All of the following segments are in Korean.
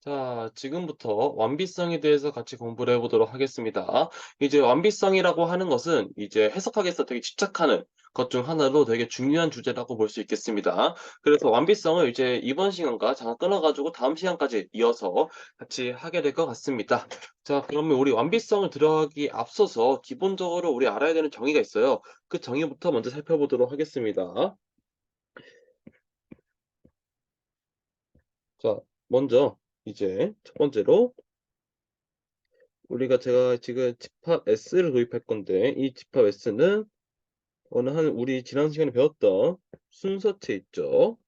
자, 지금부터 완비성에 대해서 같이 공부를 해보도록 하겠습니다. 이제 완비성이라고 하는 것은 이제 해석하기 위해서 되게 집착하는 것 중 하나로 되게 중요한 주제라고 볼 수 있겠습니다. 그래서 완비성을 이제 이번 시간과 잠깐 끊어가지고 다음 시간까지 이어서 같이 하게 될 것 같습니다. 자, 그러면 우리 완비성을 들어가기 앞서서 기본적으로 우리 알아야 되는 정의가 있어요. 그 정의부터 먼저 살펴보도록 하겠습니다. 자, 먼저 이제 첫 번째로 제가 지금 집합 S를 도입할 건데 이 집합 S는 어느 한 우리 지난 시간에 배웠던 순서체 있죠.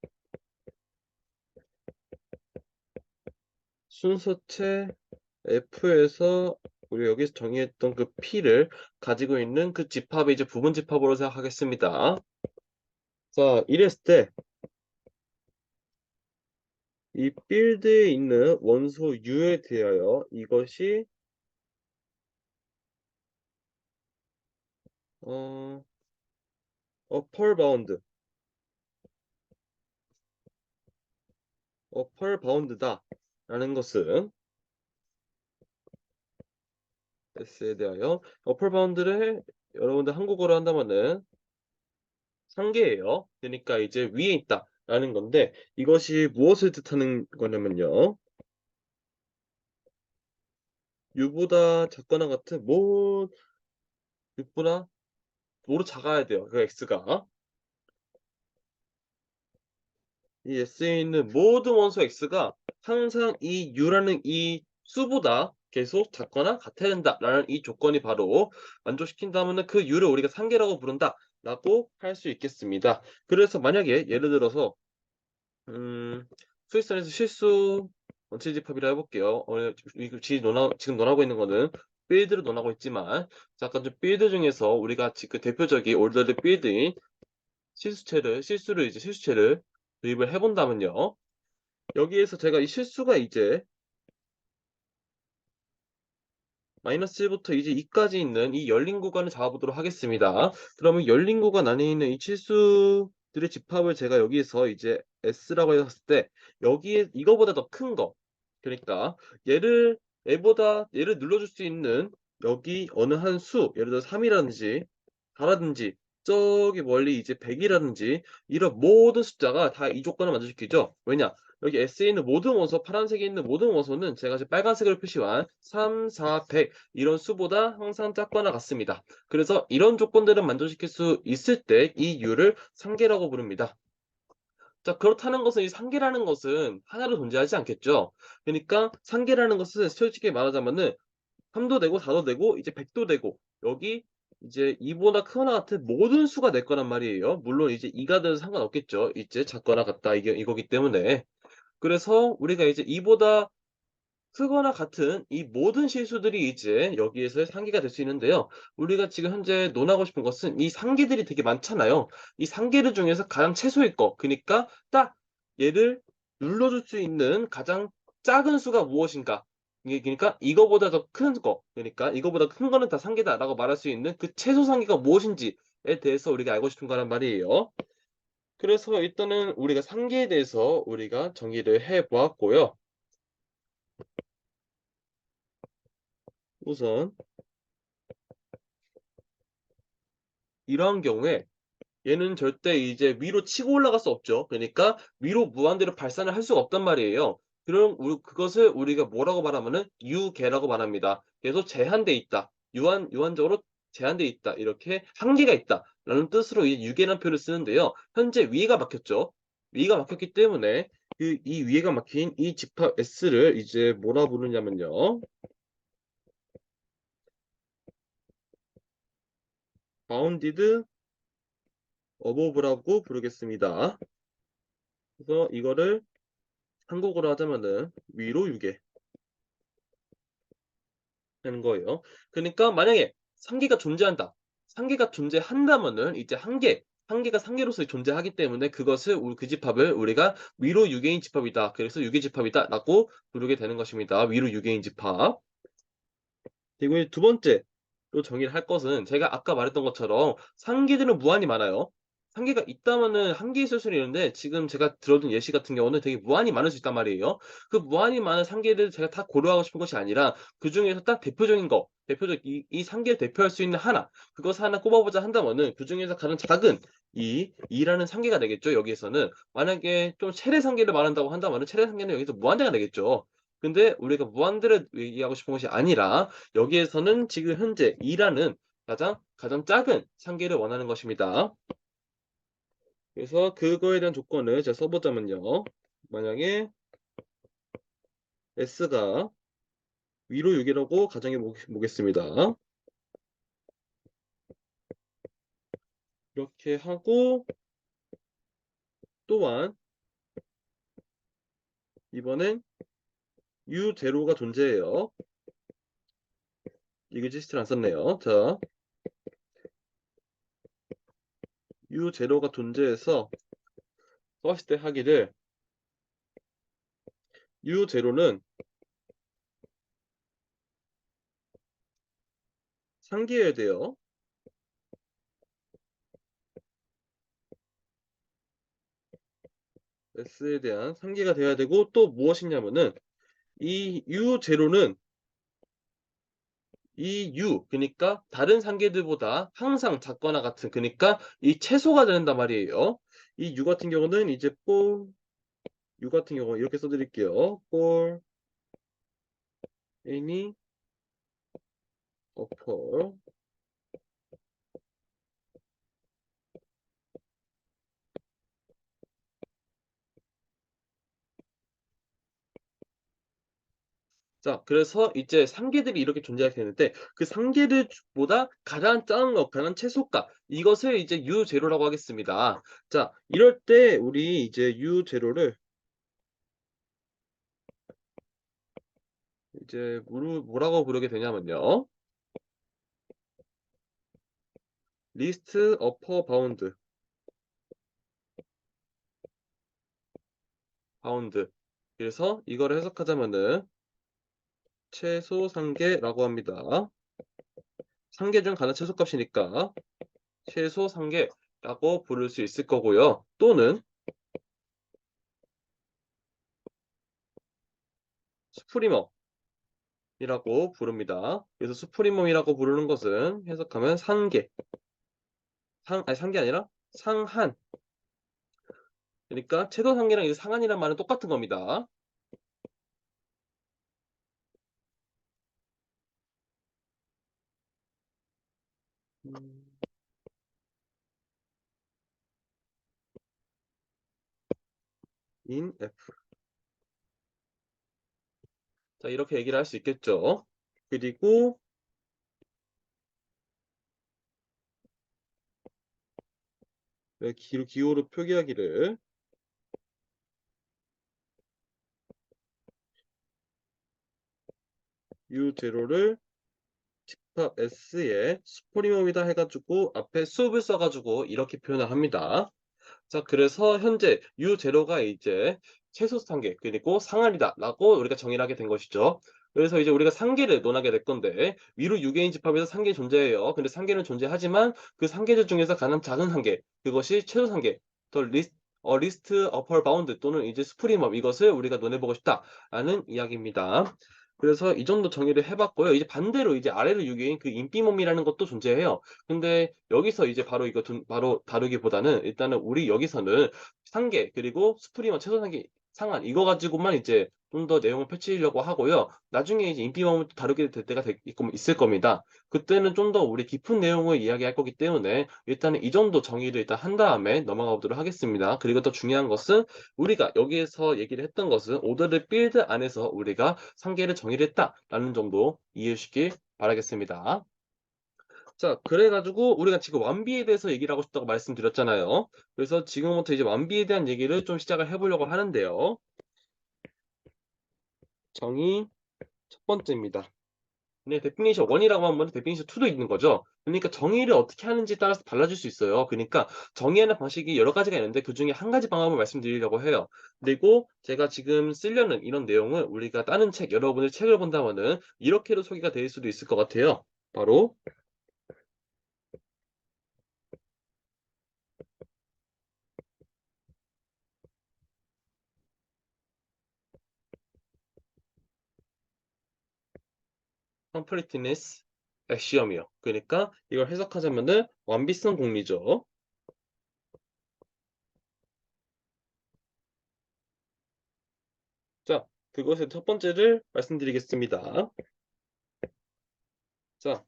순서체 F에서 우리 여기서 정의했던 그 P를 가지고 있는 그 집합이 이제 부분 집합으로 생각하겠습니다. 자, 이랬을 때 이 필드에 있는 원소 U에 대하여 이것이 어 upper bound, upper bound다라는 것은 S에 대하여 upper bound를 여러분들 한국어로 한다면은 상계예요. 그러니까 이제 위에 있다라는 건데 이것이 무엇을 뜻하는 거냐면요. U보다 작거나 같은 모 6보다 모로 작아야 돼요. 그 X가. 이 S에 있는 모든 원소 X가 항상 이 U라는 이 수보다 계속 작거나 같아야 된다라는 이 조건이 바로 만족시킨다면은 그 U를 우리가 상계라고 부른다라고 할 수 있겠습니다. 그래서 만약에 예를 들어서 음 수익선에서 실수 원체 집합이라 해 볼게요. 이거 지금 논하고 있는 거는 필드를 논하고 있지만 잠깐 좀 필드 중에서 우리가 지금 대표적인 올더드 필드인 실수체를 도입을 해 본다면요. 여기에서 제가 이 실수가 이제 -1부터 이제 2까지 있는 이 열린 구간을 잡아 보도록 하겠습니다. 그러면 열린 구간 안에 있는 이 치수들의 집합을 제가 여기에서 이제 S라고 했을 때 여기에 이거보다 더 큰 거, 그러니까 얘를 눌러줄 수 있는 여기 어느 한 수, 예를 들어 3 이라든지 4 라든지 저기 멀리 이제 100 이라든지 이런 모든 숫자가 다 이 조건을 만족시키죠. 왜냐? 여기 S에 있는 모든 원소, 파란색에 있는 모든 원소는 제가 지금 빨간색으로 표시한 3, 4, 100 이런 수보다 항상 작거나 같습니다. 그래서 이런 조건들을 만족시킬 수 있을 때 이 U를 상계라고 부릅니다. 자, 그렇다는 것은 이 상계라는 것은 하나로 존재하지 않겠죠. 그러니까 상계라는 것은 솔직히 말하자면은 3도 되고 4도 되고 이제 100도 되고 여기 이제 2보다 크거나 같은 모든 수가 내 거란 말이에요. 물론 이제 2가 돼도 상관없겠죠. 이제 작거나 같다 이거기 때문에. 그래서 우리가 이제 이보다 크거나 같은 이 모든 실수들이 이제 여기에서의 상계가 될 수 있는데요. 우리가 지금 현재 논하고 싶은 것은 이 상계들이 되게 많잖아요. 이 상계들 중에서 가장 최소의 거, 그니까 딱 얘를 눌러줄 수 있는 가장 작은 수가 무엇인가. 이게 그러니까 이거보다 더 큰 거, 그러니까 이거보다 큰 거는 다 상계다라고 말할 수 있는 그 최소 상계가 무엇인지에 대해서 우리가 알고 싶은 거란 말이에요. 그래서 일단은 우리가 상계에 대해서 우리가 정의를 해 보았고요. 우선 이러한 경우에 얘는 절대 이제 위로 치고 올라갈 수 없죠. 그러니까 위로 무한대로 발산을 할 수가 없단 말이에요. 그럼 그것을 우리가 뭐라고 말하면은 유계라고 말합니다. 그래서 제한돼 있다. 유한적으로 제한돼 있다. 이렇게 한계가 있다라는 뜻으로 이 유계라는 표현을 쓰는데요. 현재 위가 막혔죠. 위가 막혔기 때문에 이 위에가 막힌 이 집합 S를 이제 뭐라 부르냐면요. bounded above라고 부르겠습니다. 그래서 이거를 한국어로 하자면은 위로 유계 되는 거예요. 그러니까 만약에 상계가 존재한다. 상계가 존재한다면은 이제 한계가 상계로서 존재하기 때문에 그것을 그 집합을 우리가 위로 유계인 집합이다. 그래서 유계 집합이다라고 부르게 되는 것입니다. 위로 유계인 집합. 그리고 이두 번째 또 정의를 할 것은 제가 아까 말했던 것처럼 상계들은 무한히 많아요. 한계가 있다면은 한계 있을 수는 있는데 지금 제가 들어둔 예시 같은 경우는 되게 무한히 많을 수 있단 말이에요. 그 무한히 많은 한계를 제가 다 고려하고 싶은 것이 아니라 그중에서 딱 대표적인 거, 대표적 이 한계를 대표할 수 있는 하나, 그것을 하나 꼽아보자 한다면은 그중에서 가장 작은 이 2라는 상계가 되겠죠, 여기에서는. 만약에 좀 최대 상계를 말한다고 한다면은 최대 상계는 여기서 무한대가 되겠죠. 근데 우리가 무한대를 얘기하고 싶은 것이 아니라 여기에서는 지금 현재 2라는 가장 작은 상계를 원하는 것입니다. 그래서 그거에 대한 조건을 제가 써보자면요. 만약에 S가 위로 6이라고 가정해 보겠습니다. 이렇게 하고 또한 이번엔 U0가 존재해요. 이글지스트를 안 썼네요. 자, U0가 존재해서 썼을 때 하기를 U0는 상기해야 돼요. S에 대한 상기가 돼야 되고 또 무엇이냐면은 이 U0는 이 U 그니까 다른 상계들보다 항상 작거나 같은 그니까 이 최소가 된단 말이에요. 이 U 같은 경우는 이제 U 같은 경우 이렇게 써 드릴게요. for any upper 자, 그래서 이제 상계들이 이렇게 존재하게 되는데 그 상계들보다 가장 작은 것, 가장 최소값 이것을 이제 U0라고 하겠습니다. 자, 이럴 때 우리 이제 U0를 이제 뭐라고 부르게 되냐면요. 리스트 어퍼 바운드. 그래서 이거를 해석하자면은 최소 상계라고 합니다. 상계 중 가장 최소값이니까 최소 상계라고 부를 수 있을 거고요. 또는 수프리멈이라고 부릅니다. 그래서 수프리멈이라고 부르는 것은 해석하면 상계, 아니 상계 아니라 상한. 그러니까 최소 상계랑 이 상한이란 말은 똑같은 겁니다. 음, in F. 자, 이렇게 얘기를 할 수 있겠죠. 그리고 기호로 표기하기를 U0를 집합 S에 수포리멈이다 해가지고 앞에 수업을 써가지고 이렇게 표현을 합니다. 자, 그래서 현재 U0가 이제 최소 상계 그리고 상한이다라고 우리가 정의를 하게 된 것이죠. 그래서 이제 우리가 상계를 논하게 될 건데 위로 6개인 집합에서 상계 존재해요. 근데 상계는 존재하지만 그 상계들 중에서 가장 작은 상계 그것이 최소 상계 더 리스트 어퍼 바운드 또는 이제 수프리멈 이것을 우리가 논해보고 싶다라는 이야기입니다. 그래서 이 정도 정의를 해봤고요. 이제 반대로 이제 아래로 6개인 그 인피멈이라는 것도 존재해요. 근데 여기서 이제 바로 이거 바로 다루기보다는 일단은 우리 여기서는 상계 그리고 수프리머 최소 상계 상한 이거 가지고만 이제 좀 더 내용을 펼치려고 하고요. 나중에 이제 인피멈을 다루게 될 때가 있을 겁니다. 그때는 좀 더 우리 깊은 내용을 이야기할 거기 때문에 일단은 이 정도 정의를 일단 한 다음에 넘어가 보도록 하겠습니다. 그리고 더 중요한 것은 우리가 여기에서 얘기를 했던 것은 오더드 필드 안에서 우리가 상계를 정의를 했다라는 정도 이해해 주시길 바라겠습니다. 자, 그래가지고 우리가 지금 완비에 대해서 얘기를 하고 싶다고 말씀드렸잖아요. 그래서 지금부터 이제 완비에 대한 얘기를 좀 시작을 해보려고 하는데요. 정의 첫 번째입니다. 네, 데피니션 1이라고 하면 데피니션 2도 있는 거죠. 그러니까 정의를 어떻게 하는지에 따라서 달라질 수 있어요. 그러니까 정의하는 방식이 여러 가지가 있는데 그중에 한 가지 방법을 말씀드리려고 해요. 그리고 제가 지금 쓰려는 이런 내용을 우리가 다른 책, 여러분의 책을 본다면은 이렇게도 소개가 될 수도 있을 것 같아요. 바로 completeness axiom이요. 그러니까 이걸 해석하자면은 완비성 공리죠. 자, 그것의 첫 번째를 말씀드리겠습니다. 자,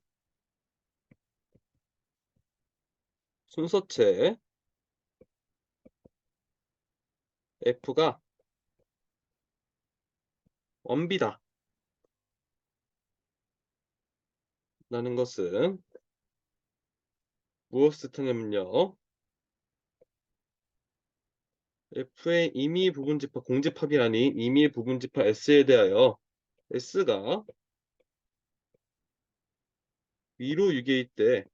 순서체 F가 원비다 라는 것은 무엇을 뜻하냐면요. F의 임의 부분집합 공집합이 아닌 임의 부분집합 S에 대하여 S가 위로 유계일 때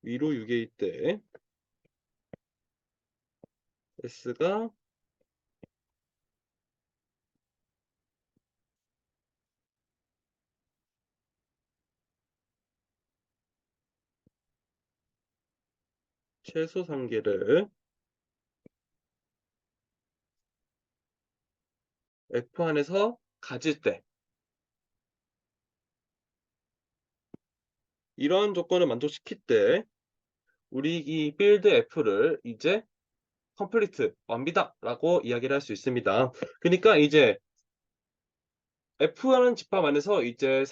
위로 유계일 때 S가 최소 상계를 F 안에서 가질 때 이러한 조건을 만족시킬 때 우리 이 빌드 F를 이제 컴플리트 완비다라고 이야기를 할 수 있습니다. 그러니까 이제 F라는 집합 안에서 이제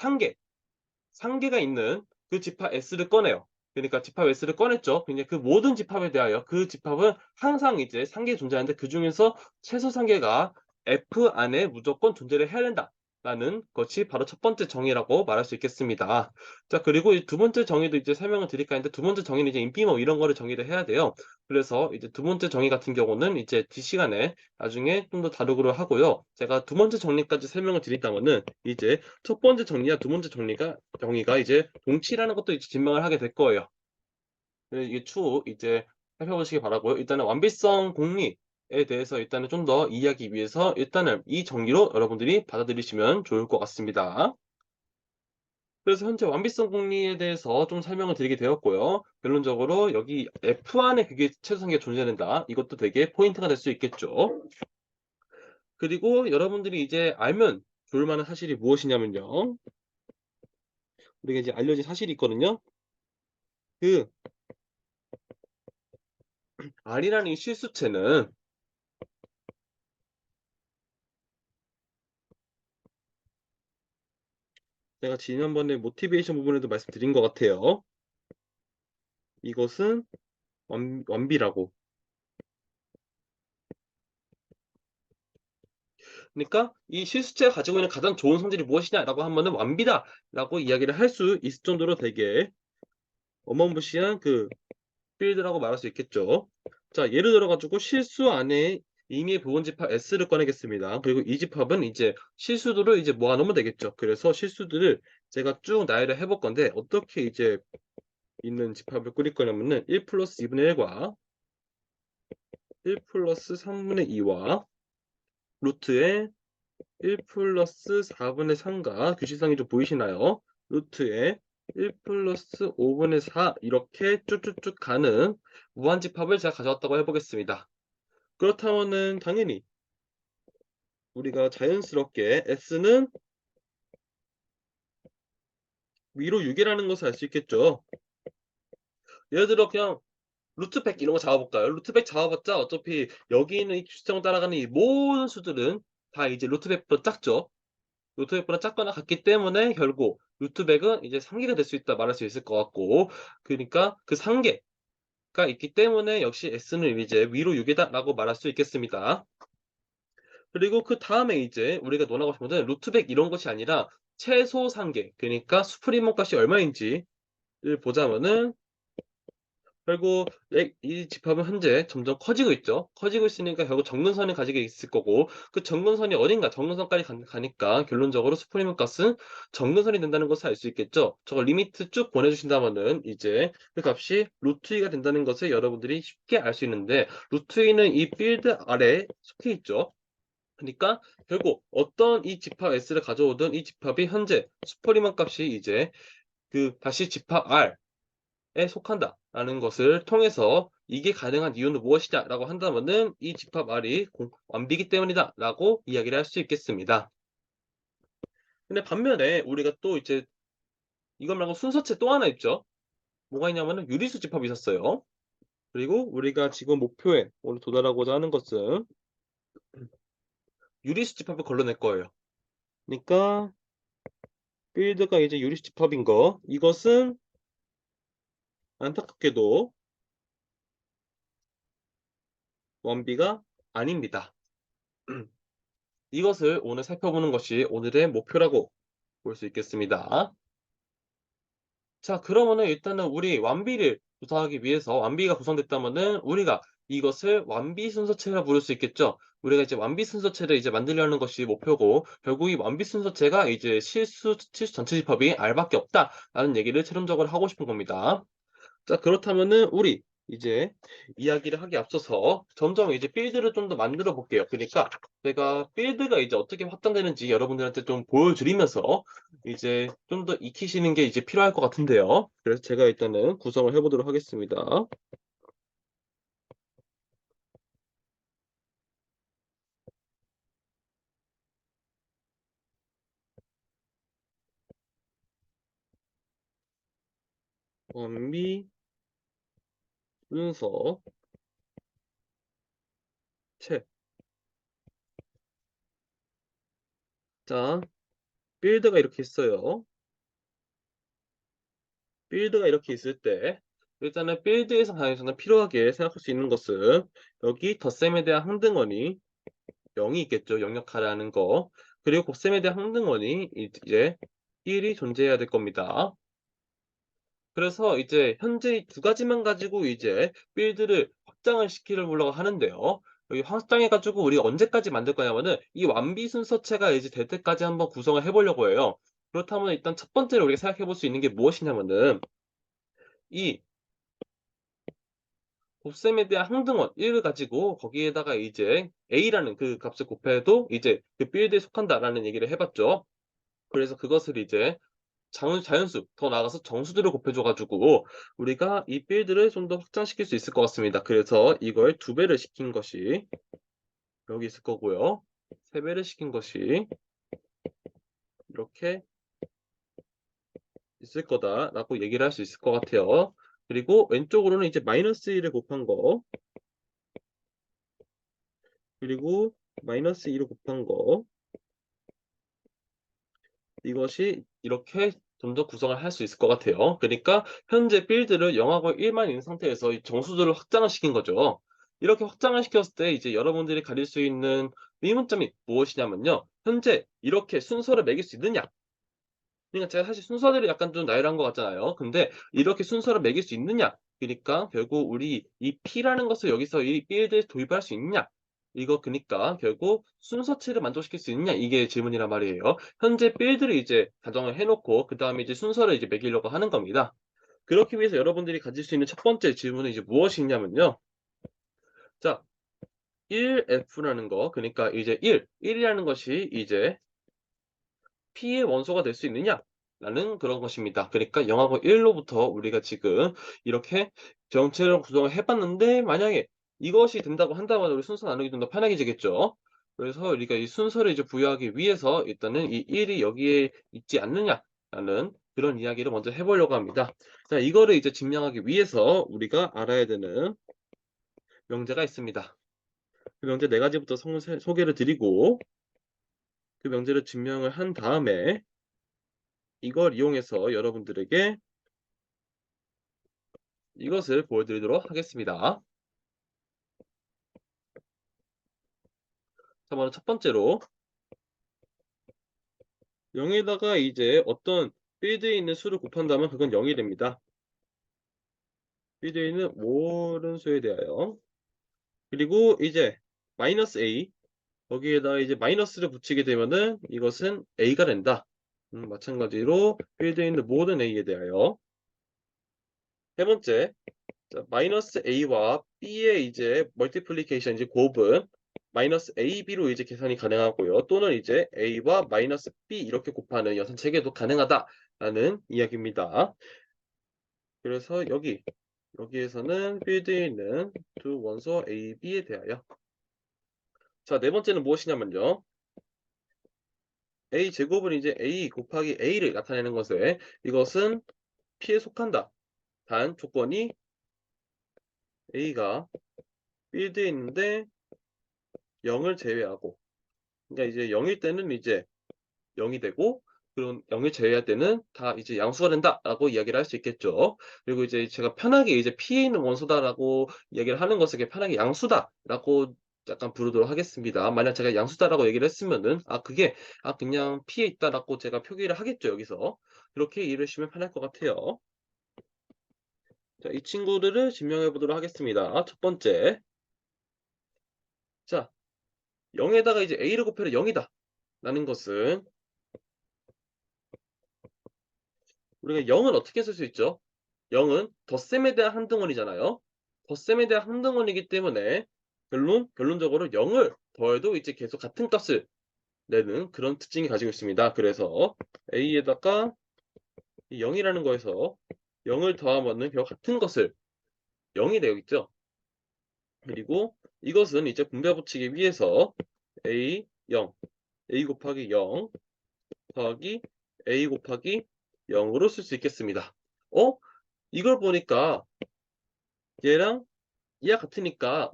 상계가 있는 그 집합 S를 꺼내요. 그러니까 집합 S를 꺼냈죠. 그냥 그 모든 집합에 대하여 그 집합은 항상 이제 상계가 존재하는데 그중에서 최소 상계가 F 안에 무조건 존재를 해야 된다라는 것이 바로 첫 번째 정의라고 말할 수 있겠습니다. 자, 그리고 이 두 번째 정의도 이제 설명을 드릴까 했는데 두 번째 정의는 이제 인피모 이런 거를 정의를 해야 돼요. 그래서 이제 두 번째 정의 같은 경우는 이제 뒷시간에 나중에 좀 더 다루기로 하고요. 제가 두 번째 정리까지 설명을 드린다면은 이제 첫 번째 정리와 두 번째 정의가 이제 동치라는 것도 이제 증명을 하게 될 거예요. 그래서 이게 추후 이제 살펴보시기 바라고요. 일단은 완비성 공리에 대해서 일단은 좀 더 이해하기 위해서 일단은 이 정리로 여러분들이 받아들이시면 좋을 것 같습니다. 그래서 현재 완비성 공리에 대해서 좀 설명을 드리게 되었고요. 결론적으로 여기 F 안에 그게 최소한계가 존재한다. 이것도 되게 포인트가 될 수 있겠죠. 그리고 여러분들이 이제 알면 좋을 만한 사실이 무엇이냐면요. 우리가 이제 알려진 사실이 있거든요. 그 R이라는 이 실수체는 제가 지난번에 모티베이션 부분에도 말씀드린 것 같아요. 이것은 완비라고. 그러니까 이 실수체가 가지고 있는 가장 좋은 성질이 무엇이냐라고 하면은 완비다라고 이야기를 할 수 있을 정도로 되게 어마무시한 그 필드라고 말할 수 있겠죠. 자, 예를 들어 가지고 실수 안에 임의의 부분 집합 S를 꺼내겠습니다. 그리고 이 집합은 이제 실수들을 이제 모아 놓으면 되겠죠. 그래서 실수들을 제가 쭉 나열을 해볼 건데 어떻게 이제 있는 집합을 꾸릴 거냐면은 1 플러스 2분의 1과 1 플러스 3분의 2와 루트에 1 플러스 4분의 3과 규칙상이 좀 보이시나요? 루트에 1 플러스 5분의 4 이렇게 쭉쭉쭉 가는 무한집합을 제가 가져왔다고 해보겠습니다. 그렇다면은 당연히 우리가 자연스럽게 S는 위로 6이라는 것을 알 수 있겠죠. 예를 들어 그냥 루트 100 이런 거 잡아볼까요? 루트 100 잡아봤자 어차피 여기 있는 이 규칙성을 따라가는 이 모든 수들은 다 이제 루트 100보다 작죠. 루트 100보다 작거나 같기 때문에 결국 루트 100은 이제 상계가 될 수 있다 말할 수 있을 것 같고 그러니까 그 상계가 있기 때문에 역시 S는 이제 위로 6이다라고 말할 수 있겠습니다. 그리고 그다음에 이제 우리가 논하고 싶은 것은 루트 100 이런 것이 아니라 최소 상계 그러니까 수프리모 값이 얼마인지를 보자면은 결국 이 집합은 현재 점점 커지고 있죠. 커지고 있으니까 결국 정근선을 가지고 있을 거고 그 정근선이 어딘가 정근선까지 가니까 결론적으로 수프리모 값은 정근선이 된다는 것을 알 수 있겠죠. 저거 리미트 쭉 보내주신다면은 이제 그 값이 루트 2가 된다는 것을 여러분들이 쉽게 알 수 있는데 루트 2는 이 필드 아래에 속해 있죠. 그러니까 결국 어떤 이 집합 S를 가져오든 이 집합이 현재 슈퍼리먼 값이 이제 그 다시 집합 R 속한다라는 것을 통해서 이게 가능한 이유는 무엇이냐라고 한다면은 이 집합 R이 완비이기 때문이다라고 이야기를 할 수 있겠습니다. 근데 반면에 우리가 또 이제 이것 말고 순서체 또 하나 있죠. 뭐가 있냐면은 유리수 집합이 있었어요. 그리고 우리가 지금 목표에 오늘 도달하고자 하는 것은 유리수 집합을 걸러낼 거예요. 그러니까 필드가 이제 유리수 집합인 거, 이것은 안타깝게도 원비가 아닙니다. 이것을 오늘 살펴보는 것이 오늘의 목표라고 볼 수 있겠습니다. 자, 그러면은 일단은 우리 완비를 조사하기 위해서 완비가 구성됐다면은 우리가 이것을 완비 순서체라 부를 수 있겠죠. 우리가 이제 완비 순서체를 이제 만들려는 것이 목표고, 결국 이 완비 순서체가 이제 실수 전체 집합이 R밖에 없다라는 얘기를 최종적으로 하고 싶은 겁니다. 자, 그렇다면은 우리 이제 이야기를 하기에 앞서서 점점 이제 빌드를 좀 더 만들어 볼게요. 그러니까 제가 빌드가 이제 어떻게 확장되는지 여러분들한테 좀 보여드리면서 이제 좀 더 익히시는 게 이제 필요할 것 같은데요. 그래서 제가 일단은 구성을 해 보도록 하겠습니다. 원미 순서 체. 자, 빌드가 이렇게 있어요. 빌드가 이렇게 있을 때 일단은 빌드에서 가장 필요하게 생각할 수 있는 것은 여기 덧셈에 대한 항등원이 0이 있겠죠. 영역하라는 거. 그리고 곱셈에 대한 항등원이 이제 1이 존재해야 될 겁니다. 그래서 이제 현재 이 두 가지만 가지고 이제 빌드를 확장을 시키려고 하는데요. 여기 확장해 가지고 우리가 언제까지 만들 거냐면은 이 완비 순서체가 이제 될 때까지 한번 구성을 해 보려고 해요. 그렇다면 일단 첫 번째로 우리가 생각해 볼 수 있는 게 무엇이냐면은 이 곱셈에 대한 항등원 1을 가지고 거기에다가 이제 A라는 그 값을 곱해도 이제 그 빌드에 속한다라는 얘기를 해 봤죠. 그래서 그것을 이제 자연수, 더 나아가서 정수들을 곱해줘 가지고 우리가 이 빌드를 좀 더 확장시킬 수 있을 것 같습니다. 그래서 이걸 2배를 시킨 것이 여기 있을 거고요. 3배를 시킨 것이 이렇게 있을 거다라고 얘기를 할 수 있을 것 같아요. 그리고 왼쪽으로는 이제 마이너스 1을 곱한 거, 그리고 마이너스 2를 곱한 거, 이것이 이렇게 좀 더 구성을 할 수 있을 것 같아요. 그러니까 현재 빌드를 0하고 1만 있는 상태에서 이 정수들을 확장을 시킨 거죠. 이렇게 확장을 시켰을 때 이제 여러분들이 가질 수 있는 의문점이 무엇이냐면요. 현재 이렇게 순서를 매길 수 있느냐? 그러니까 제가 사실 순서대로 약간 좀 나열한 것 같잖아요. 근데 이렇게 순서를 매길 수 있느냐? 그러니까 결국 우리 이 P라는 것을 여기서 이 빌드에 도입할 수 있느냐? 이거 그니까 결국 순서치를 만족시킬 수 있느냐? 이게 질문이란 말이에요. 현재 빌드를 이제 가정을 해 놓고 그다음에 이제 순서를 이제 매기려고 하는 겁니다. 그렇기 위해서 여러분들이 가질 수 있는 첫 번째 질문은 이제 무엇이 있냐면요. 자, 1F라는 거, 그러니까 이제 1이라는 것이 이제 P의 원소가 될 수 있느냐? 라는 그런 것입니다. 그러니까 0하고 1로부터 우리가 지금 이렇게 정체를 구성을 해 봤는데 만약에 이것이 된다고 한다면 우리 순서 나누기 좀 더 편하게지겠죠. 그래서 우리가 이 순서를 이제 부여하기 위해서 일단은 이 1이 여기에 있지 않느냐라는 그런 이야기를 먼저 해 보려고 합니다. 자, 이거를 이제 증명하기 위해서 우리가 알아야 되는 명제가 있습니다. 그 명제 네 가지부터 소개를 드리고 그 명제를 증명을 한 다음에 이걸 이용해서 여러분들에게 이것을 보여드리도록 하겠습니다. 자, 먼저 첫 번째로 0에다가 이제 어떤 필드에 있는 수를 곱한다면 그건 0이 됩니다. 필드에 있는 모든 수에 대하여. 그리고 이제 마이너스 a 거기에다가 이제 마이너스를 붙이게 되면은 이것은 a가 된다. 마찬가지로 필드에 있는 모든 a에 대하여. 세 번째, 자, 마이너스 a와 b의 이제 멀티플리케이션 이제 곱은 마이너스 ab로 이제 계산이 가능하고요. 또는 이제 a와 마이너스 b 이렇게 곱하는 여선 체계도 가능하다라는 이야기입니다. 그래서 여기에서는 필드에 있는 두 원소 A, B에 대하여. 자, 네 번째는 무엇이냐면요. A 제곱은 이제 A 곱하기 A를 나타내는 것에 이것은 P에 속한다. 단 조건이 A가 필드에 있는데 0을 제외하고, 그러니까 이제 0일 때는 이제 0이 되고, 그럼 0을 제외할 때는 다 이제 양수가 된다라고 이야기를 할 수 있겠죠. 그리고 이제 제가 편하게 이제 P에 있는 원소다라고 이야기를 하는 것을 그냥 편하게 양수다라고 약간 부르도록 하겠습니다. 만약 제가 양수다라고 얘기를 했으면은 그게 그냥 P에 있다라고 제가 표기를 하겠죠, 여기서. 그렇게 이해하시면 편할 것 같아요. 자, 이 친구들을 증명해 보도록 하겠습니다. 첫 번째. 자, 0에다가 이제 A를 곱해도 0이다 라는 것은, 우리가 0은 어떻게 쓸 수 있죠? 0은 덧셈에 대한 한등원이잖아요. 덧셈에 대한 한등원이기 때문에 결론적으로 0을 더해도 이제 계속 같은 값을 내는 그런 특징이 가지고 있습니다. 그래서 A에다가 이 0이라는 거에서 0을 더하면은 결국 같은 것을 0이 되겠죠. 그리고 이것은 이제 분배 붙이기 위해서 A 0, A 곱하기 0 더하기 A 곱하기 0으로 쓸 수 있겠습니다. 어? 이걸 보니까 얘랑 얘가 같으니까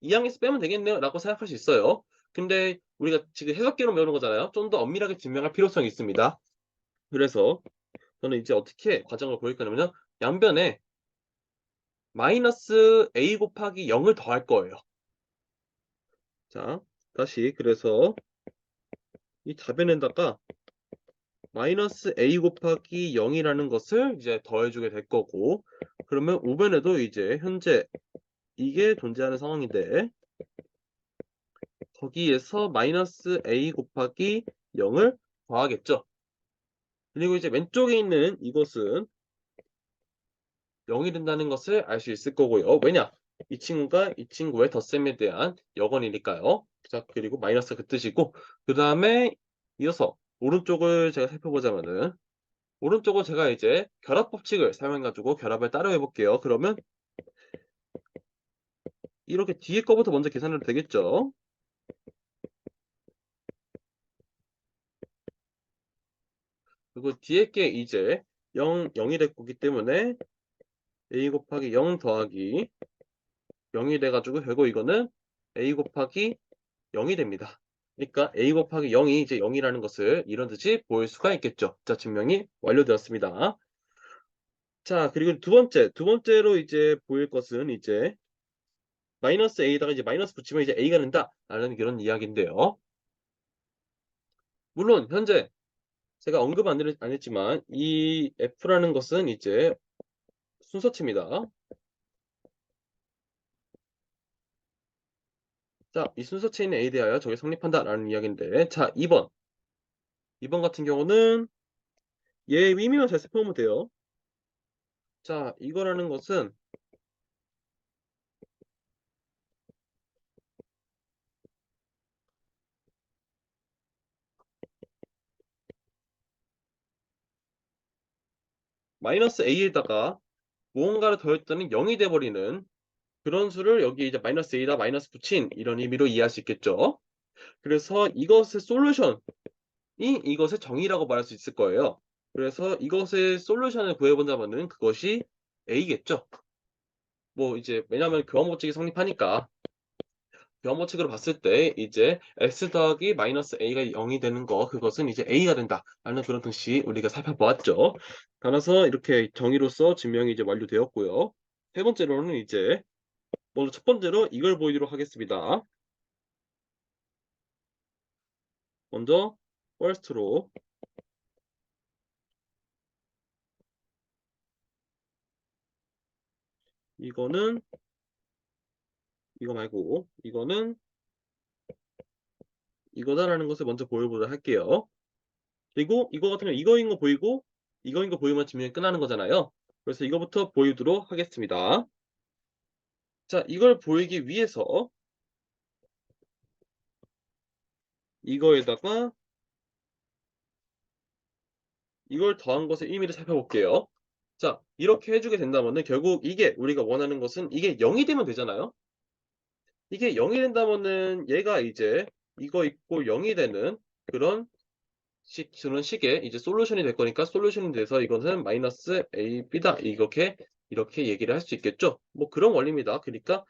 2항에서 빼면 되겠네요 라고 생각할 수 있어요. 근데 우리가 지금 해석계로 배우는 거잖아요. 좀 더 엄밀하게 증명할 필요성이 있습니다. 그래서 저는 이제 어떻게 과정을 보일 거냐면요. 양변에 마이너스 a 곱하기 0을 더할 거예요. 자, 다시 그래서 이 답변에다가 마이너스 a 곱하기 0이라는 것을 이제 더해주게 될 거고, 그러면 우변에도 이제 현재 이게 존재하는 상황인데 거기에서 마이너스 a 곱하기 0을 더하겠죠. 그리고 이제 왼쪽에 있는 이것은 0이 된다는 것을 알 수 있을 거고요. 왜냐? 이 친구가 이 친구의 덧셈에 대한 역언이니까요. 자, 그리고 마이너스 그 뜻이고, 그 다음에 이어서 오른쪽을 제가 살펴보자면은, 오른쪽은 제가 이제 결합 법칙을 사용해가지고 결합을 따로 해볼게요. 그러면 이렇게 뒤에 거부터 먼저 계산해도 되겠죠? 그리고 뒤에 게 이제 0이 될 거기 때문에 a 곱하기 0 더하기 0이 돼가지고 결국 이거는 a 곱하기 0이 됩니다. 그러니까 a 곱하기 0이 이제 0이라는 것을 이런 듯이 보일 수가 있겠죠. 자, 증명이 완료되었습니다. 자, 그리고 두 번째로 이제 보일 것은 이제 마이너스 a에다가 이제 마이너스 붙이면 이제 a가 된다라는 그런 이야기인데요. 물론 현재 제가 언급 안 했지만 이 f라는 것은 이제 순서체입니다. 자, 이 순서체인 a에 대하여 저게 성립한다라는 이야기인데, 자, 2번 같은 경우는 얘 의미만 잘 살펴보면 돼요. 자, 이거라는 것은 마이너스 a에다가 무언가를 더했더니 0이 돼버리는 그런 수를 여기 이제 마이너스 a에다 마이너스 붙인 이런 의미로 이해할 수 있겠죠. 그래서 이것의 솔루션이 이것의 정의라고 말할 수 있을 거예요. 그래서 이것의 솔루션을 구해본다면은 그것이 a겠죠. 뭐 이제 왜냐하면 교환 법칙이 성립하니까 교환 법칙으로 봤을 때 이제 x 더하기 마이너스 a가 0이 되는 거, 그것은 이제 a가 된다라는 그런 뜻이 우리가 살펴보았죠. 따라서 이렇게 정의로서 증명이 이제 완료되었고요. 세 번째로는 이제 먼저 첫 번째로 이걸 보이도록 하겠습니다. 먼저 first로 이거는 이거 말고 이거는 이거다라는 것을 먼저 보여보도록 할게요. 그리고 이거 같은 경우 이거인 거 보이고 이거인 거 보이면 증명이 끝나는 거잖아요. 그래서 이거부터 보이도록 하겠습니다. 자, 이걸 보이기 위해서 이거에다가 이걸 더한 것의 의미를 살펴볼게요. 자, 이렇게 해 주게 된다면은 결국 이게 우리가 원하는 것은 이게 0이 되면 되잖아요. 이게 0이 된다면은 얘가 이제 이거 있고 0이 되는 그런 그런 식의 이제 솔루션이 될 거니까 솔루션이 돼서 이것은 마이너스 AB다. 이렇게 얘기를 할 수 있겠죠. 뭐 그런 원리입니다. 그니까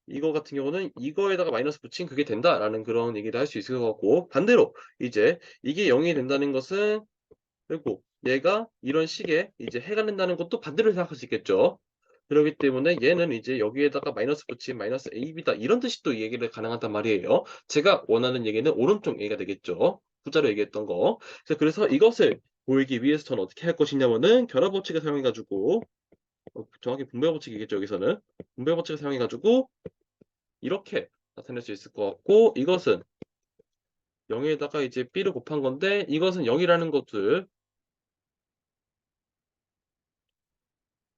이거 같은 경우는 이거에다가 마이너스 붙이면 그게 된다라는 그런 얘기를 할 수 있을 것 같고, 반대로 이제 이게 0이 된다는 것은, 그리고 얘가 이런 식의 이제 해가 된다는 것도 반대로 생각할 수 있겠죠. 그렇기 때문에 얘는 이제 여기에다가 마이너스 붙이면 마이너스 AB다. 이런 뜻이 또 얘기를 가능하단 말이에요. 제가 원하는 얘기는 오른쪽 얘기가 되겠죠. 부자로 얘기했던 거. 그래서 이것을 보이기 위해서 저는 어떻게 할 것이냐면은 결합 법칙을 사용해 가지고, 정확히 분배 법칙이겠죠, 여기서는. 분배 법칙을 사용해 가지고 이렇게 나타낼 수 있을 것 같고, 이것은 0에다가 이제 b를 곱한 건데 이것은 0이라는 것을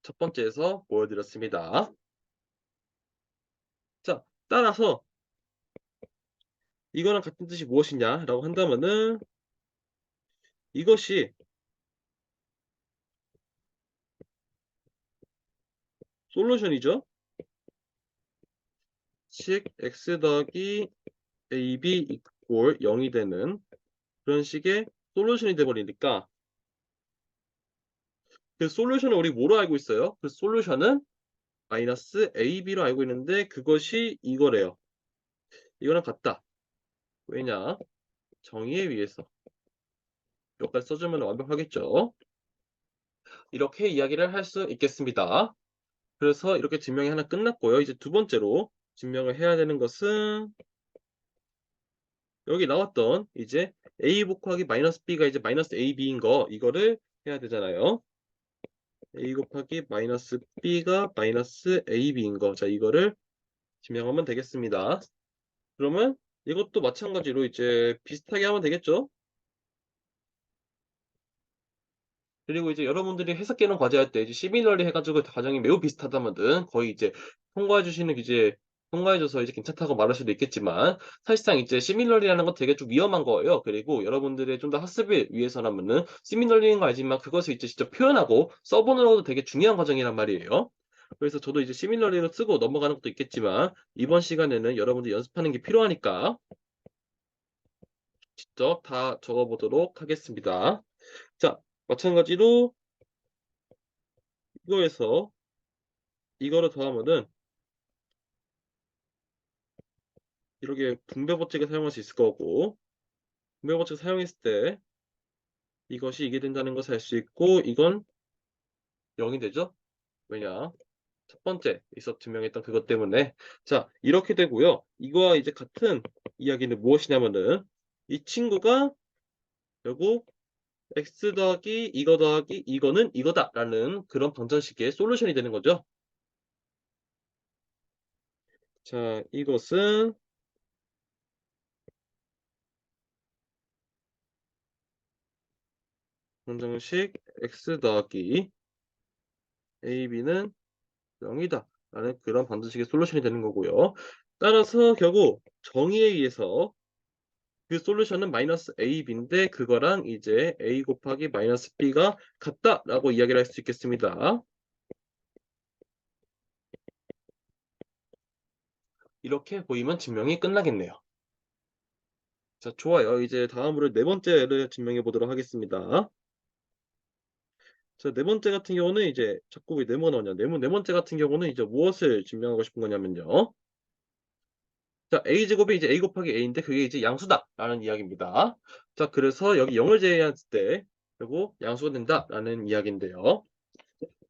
첫 번째에서 보여드렸습니다. 자, 따라서 이거랑 같은 뜻이 무엇이냐라고 한다면은 이것이 솔루션이죠. 식 x 더하기 ab 이퀄 0이 되는 그런 식의 솔루션이 돼 버리니까, 그 솔루션을 우리 뭐로 알고 있어요? 그 솔루션은 마이너스 ab로 알고 있는데 그것이 이거래요. 이거랑 같다. 왜냐? 정의에 의해서 여기까지 써주면 완벽하겠죠. 이렇게 이야기를 할 수 있겠습니다. 그래서 이렇게 증명이 하나 끝났고요. 이제 두 번째로 증명을 해야 되는 것은 여기 나왔던 이제 a 곱하기 마이너스 b가 이제 마이너스 ab인 거, 이거를 해야 되잖아요. a 곱하기 마이너스 b가 마이너스 ab인 거. 자, 이거를 증명하면 되겠습니다. 그러면 이것도 마찬가지로 이제 비슷하게 하면 되겠죠. 그리고 이제 여러분들이 해석 개론 과제할 때 이제 시밀러리 해 가지고 과정이 매우 비슷하다면은 거의 이제 통과해 주시는 이제 통과해 줘서 이제 괜찮다고 말할 수도 있겠지만, 사실상 이제 시밀러리라는 건 되게 좀 위험한 거예요. 그리고 여러분들의 좀 더 학습을 위해서라면은 시밀러리인 거 알지만 그것을 이제 직접 표현하고 써 보는 것도 되게 중요한 과정이란 말이에요. 그래서 저도 이제 시밀러리로 쓰고 넘어가는 것도 있겠지만 이번 시간에는 여러분들이 연습하는 게 필요하니까 직접 다 적어 보도록 하겠습니다. 자, 마찬가지로 이거에서 이거를 더하면은 이렇게 분배 법칙을 사용할 수 있을 거고, 분배 법칙을 사용했을 때 이것이 이게 된다는 것을 알 수 있고, 이건 0이 되죠? 왜냐? 첫 번째 있어 증명했던 그것 때문에. 자, 이렇게 되고요. 이거와 이제 같은 이야기는 무엇이냐면은 이 친구가 결국 x 더하기 이거 더하기 이거는 이거다라는 그런 방정식의 솔루션이 되는 거죠. 자, 이것은 방정식 x 더하기 ab는 0이다 라는 그런 방정식의 솔루션이 되는 거고요. 따라서 결국 정의에 의해서 그 솔루션은 마이너스 ab인데 그거랑 이제 a 곱하기 마이너스 b가 같다라고 이야기를 할 수 있겠습니다. 이렇게 보이면 증명이 끝나겠네요. 자, 좋아요. 이제 다음으로 네 번째를 증명해 보도록 하겠습니다. 자, 네 번째 같은 경우는 이제 자꾸 왜 네모가 나오냐. 네 번째 같은 경우는 이제 무엇을 증명하고 싶은 거냐면요. 자, a제곱이 이제 a 곱하기 a인데 그게 이제 양수다라는 이야기입니다. 자, 그래서 여기 0을 제외했을 때 결국 양수가 된다라는 이야기인데요.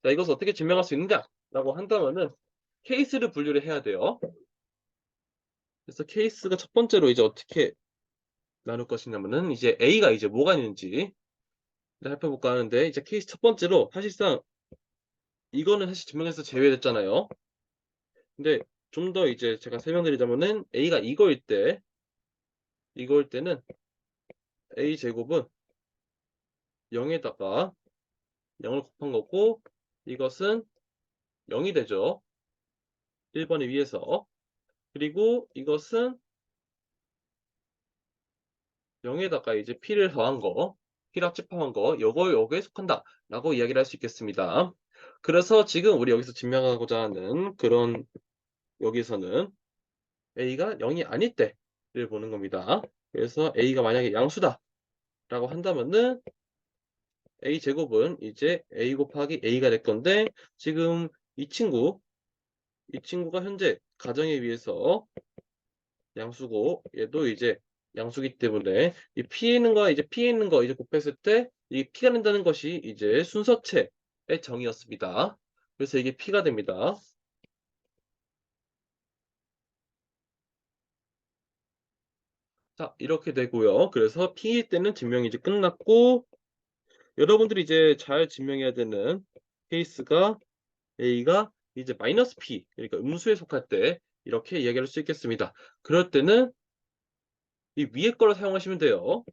자, 이것을 어떻게 증명할 수 있느냐라고 한다면은 케이스를 분류를 해야 돼요. 그래서 케이스가 첫 번째로 이제 어떻게 나눌 것이냐면은 이제 a가 이제 뭐가 있는지 살펴볼까 하는데, 이제 케이스 첫 번째로 사실상 이거는 사실 증명해서 제외됐잖아요. 근데 좀 더 이제 제가 설명드리자면은 a가 이거일 때는 a 제곱은 0에다가 0을 곱한 거고, 이것은 0이 되죠. 1번에 위에서. 그리고 이것은 0에다가 이제 p를 더한 거, p를 합집합한 거, 요거에 속한다라고 이야기를 할 수 있겠습니다. 그래서 지금 우리 여기서 증명하고자 하는 그런 여기서는 a가 0이 아닐 때를 보는 겁니다. 그래서 a가 만약에 양수다라고 한다면은 a 제곱은 이제 a 곱하기 a가 될 건데 지금 이 친구가 현재 가정에 의해서 양수고 얘도 이제 양수기 때문에 이 P에 있는 거 이제 P에 있는 거 이제 곱했을 때 이 P가 된다는 것이 이제 순서체의 정의였습니다. 그래서 이게 P가 됩니다. 자, 이렇게 되고요. 그래서 P일 때는 증명이 이제 끝났고 여러분들이 이제 잘 증명해야 되는 케이스가 A가 이제 마이너스 P 그러니까 음수에 속할 때 이렇게 이야기할 수 있겠습니다. 그럴 때는 이 위에 거를 사용하시면 돼요.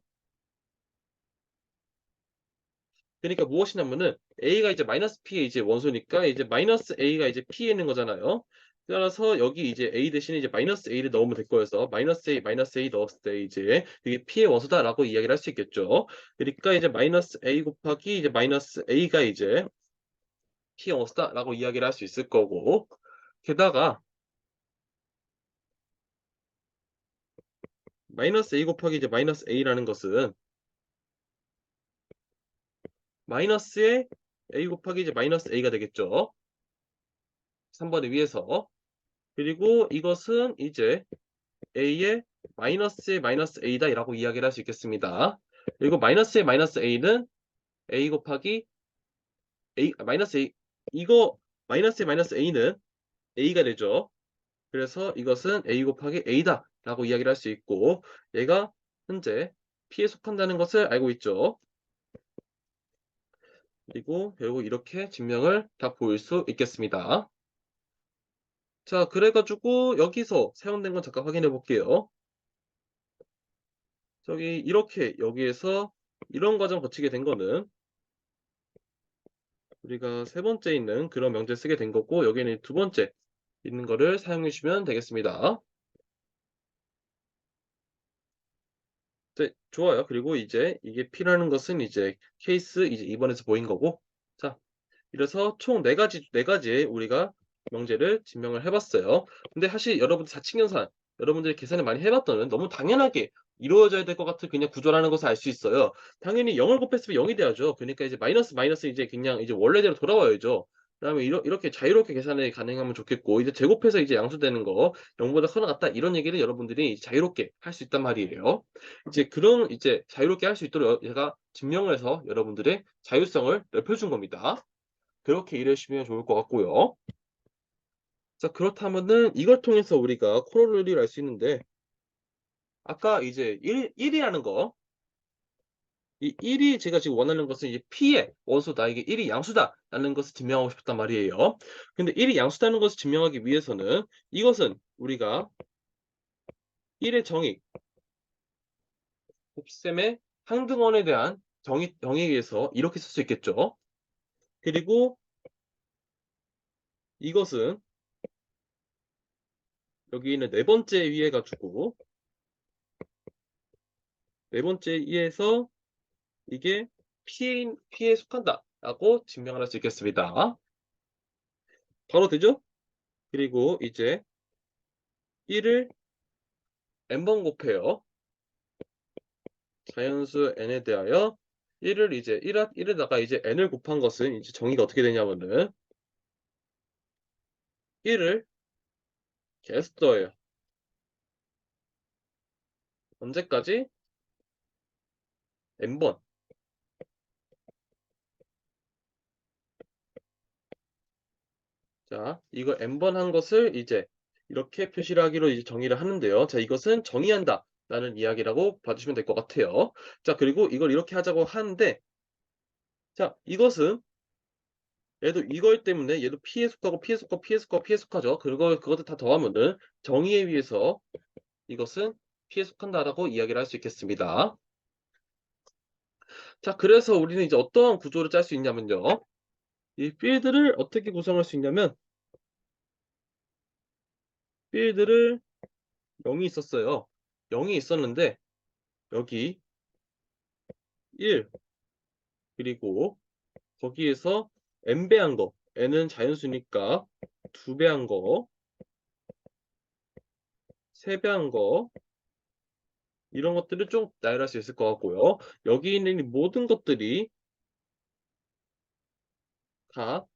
그러니까 무엇이냐면은 a가 이제 마이너스 p의 이제 원소니까 이제 마이너스 a가 이제 p에 있는 거잖아요. 따라서 여기 이제 a 대신에 이제 마이너스 a를 넣으면 될 거여서 마이너스 a 넣었을 때 이제 이게 p의 원소다라고 이야기를 할 수 있겠죠. 그러니까 이제 마이너스 a 곱하기 이제 마이너스 a가 이제 p의 원소다라고 이야기를 할 수 있을 거고 게다가 마이너스 a 곱하기 이제 마이너스 a라는 것은 마이너스의 a 곱하기 이제 마이너스 a가 되겠죠. 3번에 위에서 그리고 이것은 이제 a의 마이너스의 마이너스 a다 라고 이야기를 할 수 있겠습니다. 그리고 마이너스의 마이너스 a는 a 곱하기 마이너스 a 이거 마이너스의 마이너스 a는 a가 되죠. 그래서 이것은 a 곱하기 a다 라고 이야기를 할 수 있고 얘가 현재 p에 속한다는 것을 알고 있죠. 그리고 결국 이렇게 증명을 다 보일 수 있겠습니다. 자, 그래가지고 여기서 사용된 건 잠깐 확인해 볼게요. 저기 이렇게 여기에서 이런 과정 거치게 된 거는 우리가 세 번째 있는 그런 명제 쓰게 된 거고 여기는 두 번째 있는 거를 사용해 주시면 되겠습니다. 네, 좋아요. 그리고 이제 이게 P라는 것은 이제 케이스 이제 2번에서 보인 거고 자, 이래서 총 네 가지의 우리가 명제를 증명을 해 봤어요. 근데 사실 여러분들 자칭연산 여러분들이 계산을 많이 해 봤더니 너무 당연하게 이루어져야 될 것 같은 그냥 구조라는 것을 알 수 있어요. 당연히 0을 곱했으면 0이 돼야죠. 그러니까 이제 마이너스 이제 그냥 이제 원래대로 돌아와야죠. 그다음에 이렇게 자유롭게 계산이 가능하면 좋겠고 이제 제곱해서 이제 양수되는 거 0보다 커 나갔다 이런 얘기를 여러분들이 자유롭게 할 수 있단 말이에요. 이제 그런 이제 자유롭게 할 수 있도록 제가 증명을 해서 여러분들의 자율성을 넓혀준 겁니다. 그렇게 이해하시면 좋을 것 같고요. 자, 그렇다면은 이걸 통해서 우리가 코로나리를 알 수 있는데 아까 이제 1이라는 거, 이 1이 제가 지금 원하는 것은 이제 P의 원소다. 이게 1이 양수다라는 것을 증명하고 싶단 말이에요. 근데 1이 양수다는 것을 증명하기 위해서는 이것은 우리가 1의 정의, 곱셈의 항등원에 대한 정의에 의해서 이렇게 쓸 수 있겠죠. 그리고 이것은 여기 있는 네 번째 위에 가지고 네 번째 위에서 이게 P에 속한다라고 증명을 할 수 있겠습니다. 바로 되죠? 그리고 이제 1을 n번 곱해요. 자연수 n에 대하여 1을 이제 1에다가 이제 n을 곱한 것은 이제 정의가 어떻게 되냐면은 1을 계속 더해요. 언제까지? n번. 자, 이거 n번 한 것을 이제 이렇게 표시를 하기로 이제 정의를 하는데요. 자, 이것은 정의한다 라는 이야기라고 봐주시면 될 것 같아요. 자, 그리고 이걸 이렇게 하자고 하는데 자, 이것은 얘도 이걸 때문에 얘도 P에 속하고 P에 속하고 P에 속하고 P에 속하죠. 그것들 다 더하면은 정의에 의해서 이것은 P에 속한다라고 이야기를 할 수 있겠습니다. 자, 그래서 우리는 이제 어떠한 구조를 짤 수 있냐면요. 이 필드를 어떻게 구성할 수 있냐면 필드를 0이 있었어요. 0이 있었는데 여기 1 그리고 거기에서 n배한 거 n은 자연수니까 2배 한 거, 3배 한 거, 이런 것들을 좀 나열할 수 있을 것 같고요. 여기 있는 이 모든 것들이 다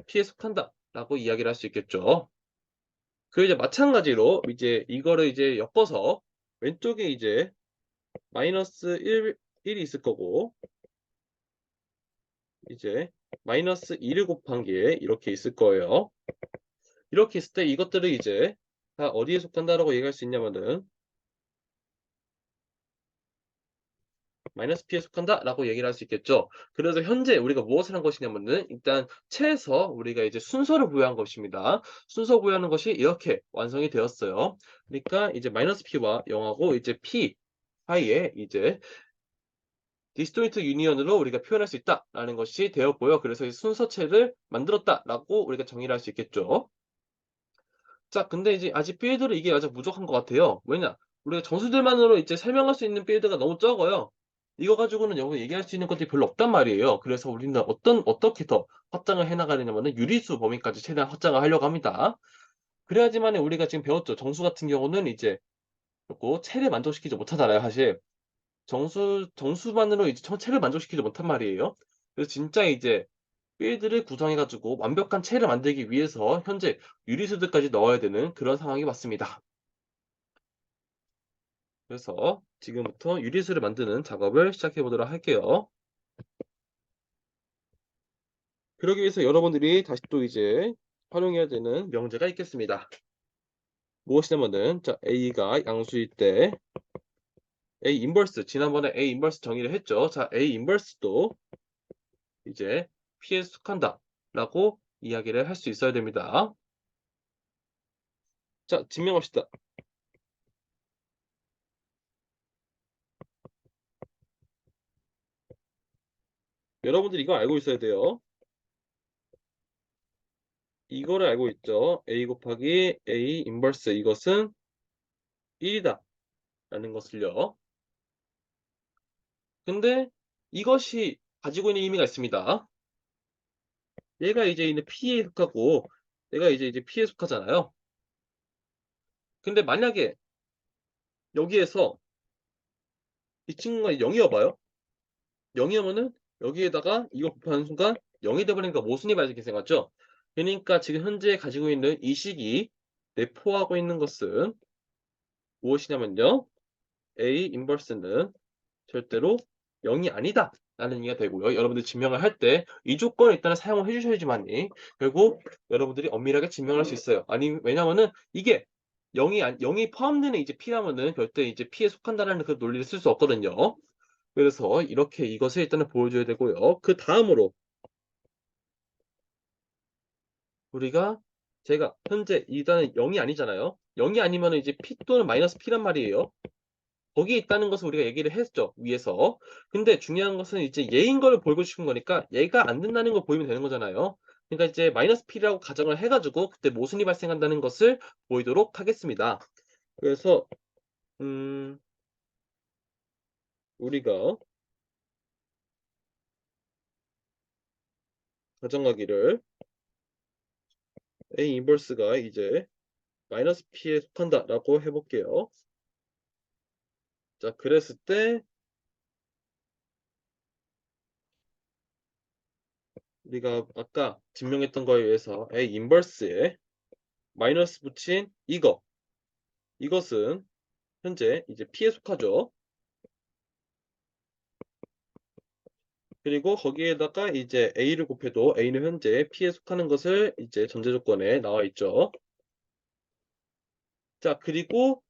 P에 속한다라고 이야기를 할 수 있겠죠. 그리고 이제 마찬가지로 이제 이거를 이제 엮어서 왼쪽에 이제 마이너스 1이 있을 거고, 이제 마이너스 2를 곱한 게 이렇게 있을 거예요. 이렇게 있을 때 이것들을 이제 다 어디에 속한다라고 얘기할 수 있냐면은 마이너스 P에 속한다라고 얘기를 할 수 있겠죠. 그래서 현재 우리가 무엇을 한 것이냐면은 일단 체에서 우리가 이제 순서를 부여한 것입니다. 순서 부여하는 것이 이렇게 완성이 되었어요. 그러니까 이제 마이너스 P와 0하고 이제 P 사이에 이제 디스조인트 유니언으로 우리가 표현할 수 있다라는 것이 되었고요. 그래서 이 순서체를 만들었다라고 우리가 정의를 할 수 있겠죠. 자, 근데 이제 아직 빌드로 이게 아직 부족한 것 같아요. 왜냐? 우리가 정수들만으로 이제 설명할 수 있는 빌드가 너무 적어요. 이거 가지고는 여기 얘기할 수 있는 것들이 별로 없단 말이에요. 그래서 우리는 어떻게 더 확장을 해 나가느냐면은 유리수 범위까지 최대한 확장을 하려고 합니다. 그래야지만 우리가 지금 배웠죠. 정수 같은 경우는 이제 그리고 체를 만족시키지 못하잖아요, 사실. 정수만으로 이제 체를 만족시키지 못한 말이에요. 그래서 진짜 이제 빌드를 구성해 가지고 완벽한 체를 만들기 위해서 현재 유리수들까지 넣어야 되는 그런 상황이 왔습니다. 그래서 지금부터 유리수를 만드는 작업을 시작해 보도록 할게요. 그러기 위해서 여러분들이 다시 또 이제 활용해야 되는 명제가 있겠습니다. 무엇이냐면은 자, A가 양수일 때 A 인버스, 지난번에 A 인버스 정의를 했죠. 자, A 인버스도 이제 P에 속한다라고 이야기를 할 수 있어야 됩니다. 자, 증명합시다. 여러분들이 이거 알고 있어야 돼요. 이거를 알고 있죠. A 곱하기 A 인버스 이것은 1이다 라는 것을요. 근데 이것이 가지고 있는 의미가 있습니다. 얘가 이제 있는 P에 속하고 얘가 이제 P에 속하잖아요. 근데 만약에 여기에서 이 친구가 0이어봐요. 0이오면은 여기에다가 이거 곱하는 순간 0이 돼버리니까 모순이 발생했죠. 그러니까 지금 현재 가지고 있는 이 식이 내포하고 있는 것은 무엇이냐면요. A 인버스는 절대로 0이 아니다 라는 의미가 되고요. 여러분들이 증명을 할 때 이 조건을 일단은 사용을 해 주셔야지만이 결국 여러분들이 엄밀하게 증명을 할 수 있어요. 아니 왜냐면은 이게 0이 포함되는 이제 P라면은 절대 이제 P에 속한다라는 그 논리를 쓸 수 없거든요. 그래서 이렇게 이것을 일단은 보여줘야 되고요. 그다음으로 우리가 제가 현재 일단은 0이 아니잖아요. 0이 아니면은 이제 P 또는 마이너스 P란 말이에요. 거기에 있다는 것을 우리가 얘기를 했죠, 위에서. 근데 중요한 것은 이제 얘인 걸 보이고 싶은 거니까 얘가 안 된다는 걸 보이면 되는 거잖아요. 그러니까 이제 마이너스 P라고 가정을 해 가지고 그때 모순이 발생한다는 것을 보이도록 하겠습니다. 그래서 우리가 가정하기를 A 인버스가 이제 마이너스 P에 속한다라고 해 볼게요. 자, 그랬을 때 우리가 아까 증명했던 거에 의해서 A 인버스에 마이너스 붙인 이것은 현재 이제 P에 속하죠. 그리고 거기에다가 이제 A를 곱해도 A는 현재 P에 속하는 것을 이제 전제 조건에 나와 있죠. 자, 그리고